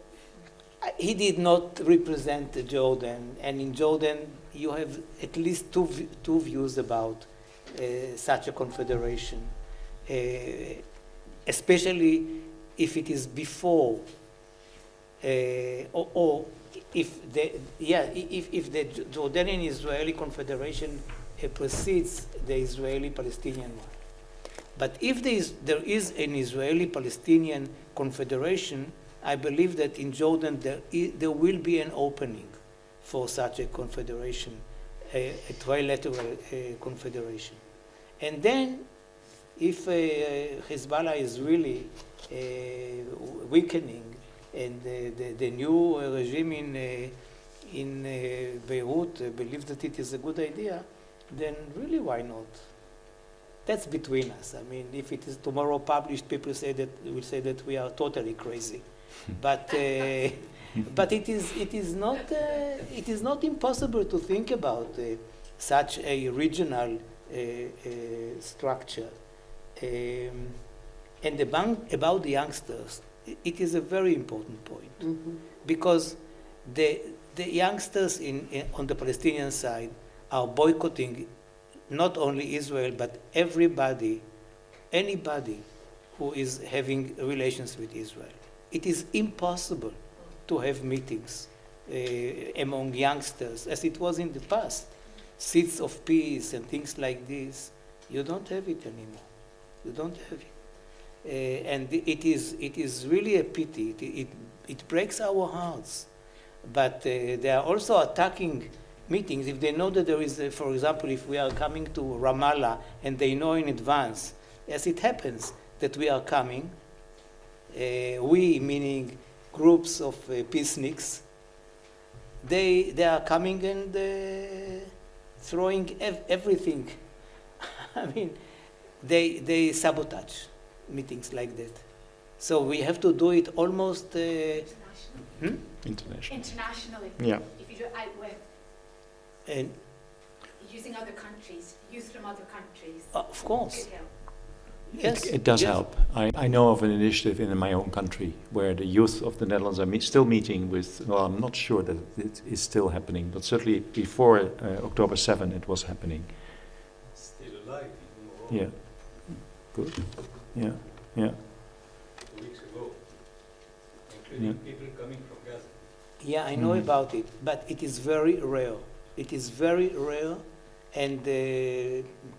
S3: he did not represent Jordan, and in Jordan you have at least two views about such a confederation, especially if it is before or if the Jordanian-Israeli confederation precedes the Israeli-Palestinian one. But if there is an Israeli-Palestinian confederation, I believe that in Jordan there will be an opening for such a confederation, a trilateral confederation. And then, if Hezbollah is really weakening, and the new regime in Beirut believes that it is a good idea, then really why not? That's between us. I mean, if it is tomorrow published, people will say that we are totally crazy. But it is not impossible to think about such a regional structure. And about the youngsters, it is a very important point, because the youngsters on the Palestinian side are boycotting not only Israel, but anybody who is having relations with Israel. It is impossible to have meetings among youngsters, as it was in the past. Seats of peace and things like this, you don't have it anymore. You don't have it. And it is really a pity. It breaks our hearts. But they are also attacking meetings. If they know that there is, for example, if we are coming to Ramallah and they know in advance, as it happens, that we are coming, we, meaning groups of peaceniks, they are coming and throwing everything. I mean, they sabotage meetings like that. So we have to do it almost
S12: internationally.
S2: Yeah.
S12: If you do it out with
S3: and
S12: using other countries, youth from other countries.
S3: Of course.
S12: Could help.
S3: Yes,
S2: It does
S3: yes.
S2: help. I know of an initiative in my own country where the youth of the Netherlands are still meeting with, well, I'm not sure that it is still happening, but certainly before October 7 it was happening.
S10: Still alive, even more.
S2: Yeah. Good. Yeah. Yeah.
S10: 2 weeks ago, including people coming from Gaza.
S3: Yeah, I know about it, but it is very rare. It is very rare, and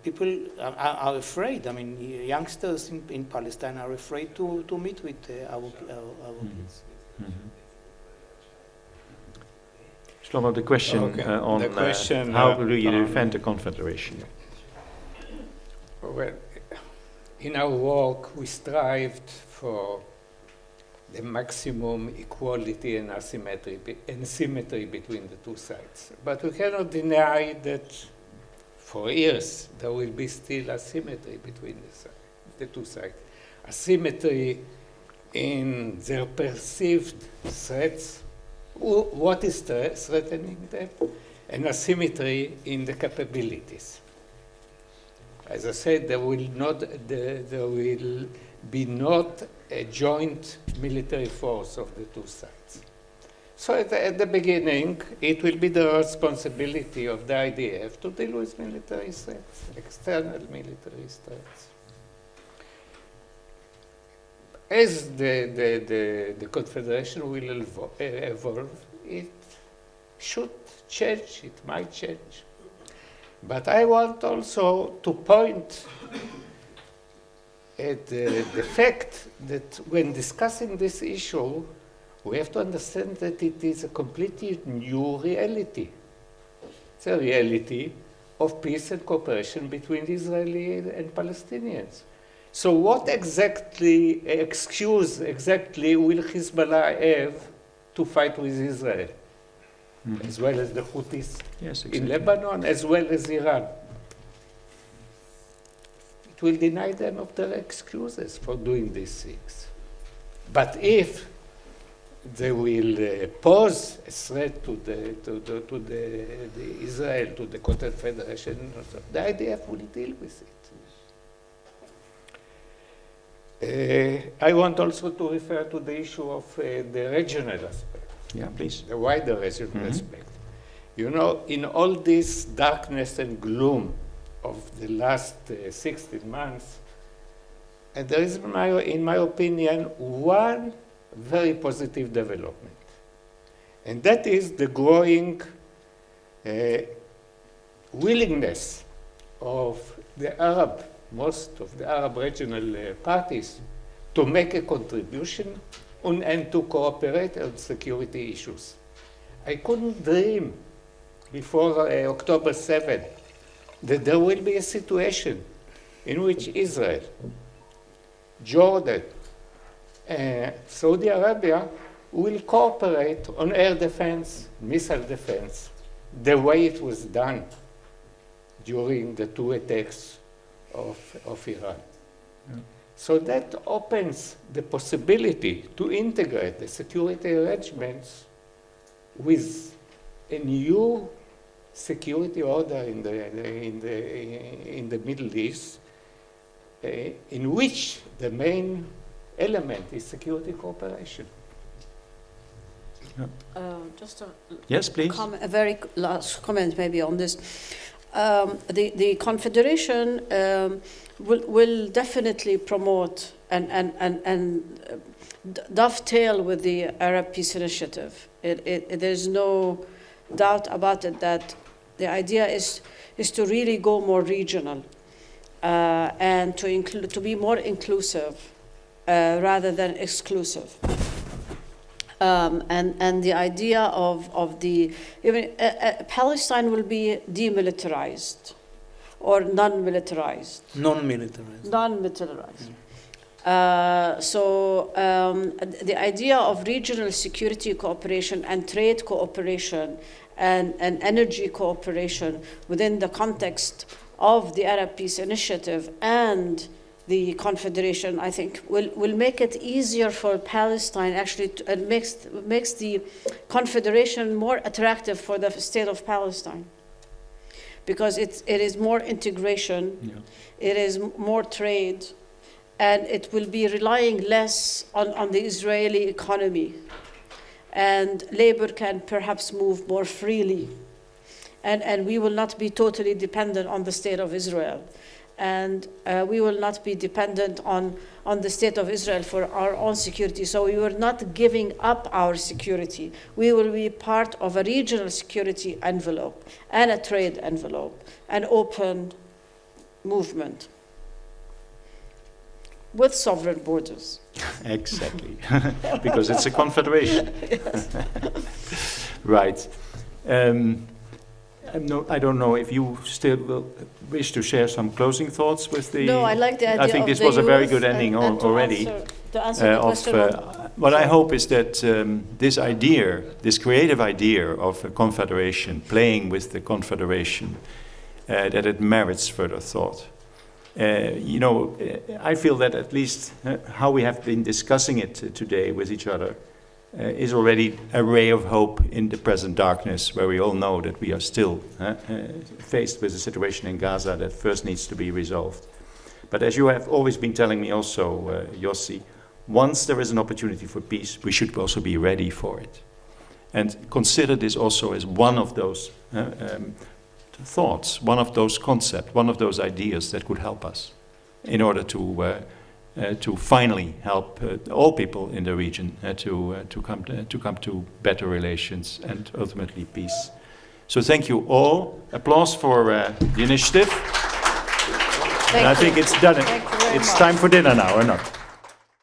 S3: people are afraid. I mean, youngsters in Palestine are afraid to meet with our kids.
S2: Shlomo, the question
S4: Okay.
S2: on
S4: The question,
S2: how do you defend the Confederation?
S4: Well, in our work, we strived for the maximum equality and symmetry between the two sides. But we cannot deny that for years there will be still asymmetry between the two sides. Asymmetry in their perceived threats, what is threatening them, and asymmetry in the capabilities. As I said, there will be not a joint military force of the two sides. So at the beginning, it will be the responsibility of the IDF to deal with military threats, external military threats. As the Confederation will evolve, it should change, it might change. But I want also to point at the fact that when discussing this issue, we have to understand that it is a completely new reality. It's a reality of peace and cooperation between Israeli and Palestinians. So what excuse exactly will Hezbollah have to fight with Israel? As well as the Houthis in Lebanon, as well as Iran. It will deny them of their excuses for doing these things. But if they will pose a threat to the Israel, to the Confederation, the IDF will deal with it. I want also to refer to the issue of the regional aspect.
S2: Yeah, please.
S4: The wider regional aspect. You know, in all this darkness and gloom of the last 16 months, and there is, in my opinion, one very positive development. And that is the growing willingness of most of the Arab regional parties to make a contribution and to cooperate on security issues. I couldn't dream before October 7 that there will be a situation in which Israel, Jordan, Saudi Arabia will cooperate on air defense, missile defense, the way it was done during the two attacks of Iran. Yeah. So that opens the possibility to integrate the security arrangements with a new security order in the Middle East, in which the main element is security cooperation.
S1: Just a
S2: Yes, please.
S1: a very last comment maybe on this. The Confederation will definitely promote and dovetail with the Arab Peace Initiative. There's no doubt about it that the idea is to really go more regional and to be more inclusive rather than exclusive. And the idea of the Palestine will be demilitarized or non-militarized.
S3: Non-militarized.
S1: Non-militarized. The idea of regional security cooperation and trade cooperation and energy cooperation within the context of the Arab Peace Initiative and the Confederation, I think, will make it easier for Palestine actually, and makes the Confederation more attractive for the state of Palestine. Because it is more integration, it is more trade, and it will be relying less on the Israeli economy. And labor can perhaps move more freely. And we will not be totally dependent on the state of Israel. And we will not be dependent on the state of Israel for our own security. So we are not giving up our security. We will be part of a regional security envelope and a trade envelope, an open movement with sovereign borders.
S2: Exactly, because it's a confederation.
S1: Yes.
S2: Right. I don't know if you still will wish to share some closing thoughts with the...
S1: No, I like the idea
S2: I think
S1: of
S2: this
S1: the
S2: was a very
S1: youth
S2: good ending
S1: and
S2: already.
S1: To answer the question
S2: what I hope is that this idea, this creative idea of a confederation, playing with the confederation, that it merits further thought. I feel that at least how we have been discussing it today with each other is already a ray of hope in the present darkness, where we all know that we are still faced with a situation in Gaza that first needs to be resolved. But as you have always been telling me also, Yossi, once there is an opportunity for peace, we should also be ready for it. And consider this also as one of those thoughts, one of those concepts, one of those ideas that could help us in order to finally help all people in the region to come to better relations and ultimately peace. So thank you all. Applause for the initiative. And I think it's done. It's time for dinner now, or not?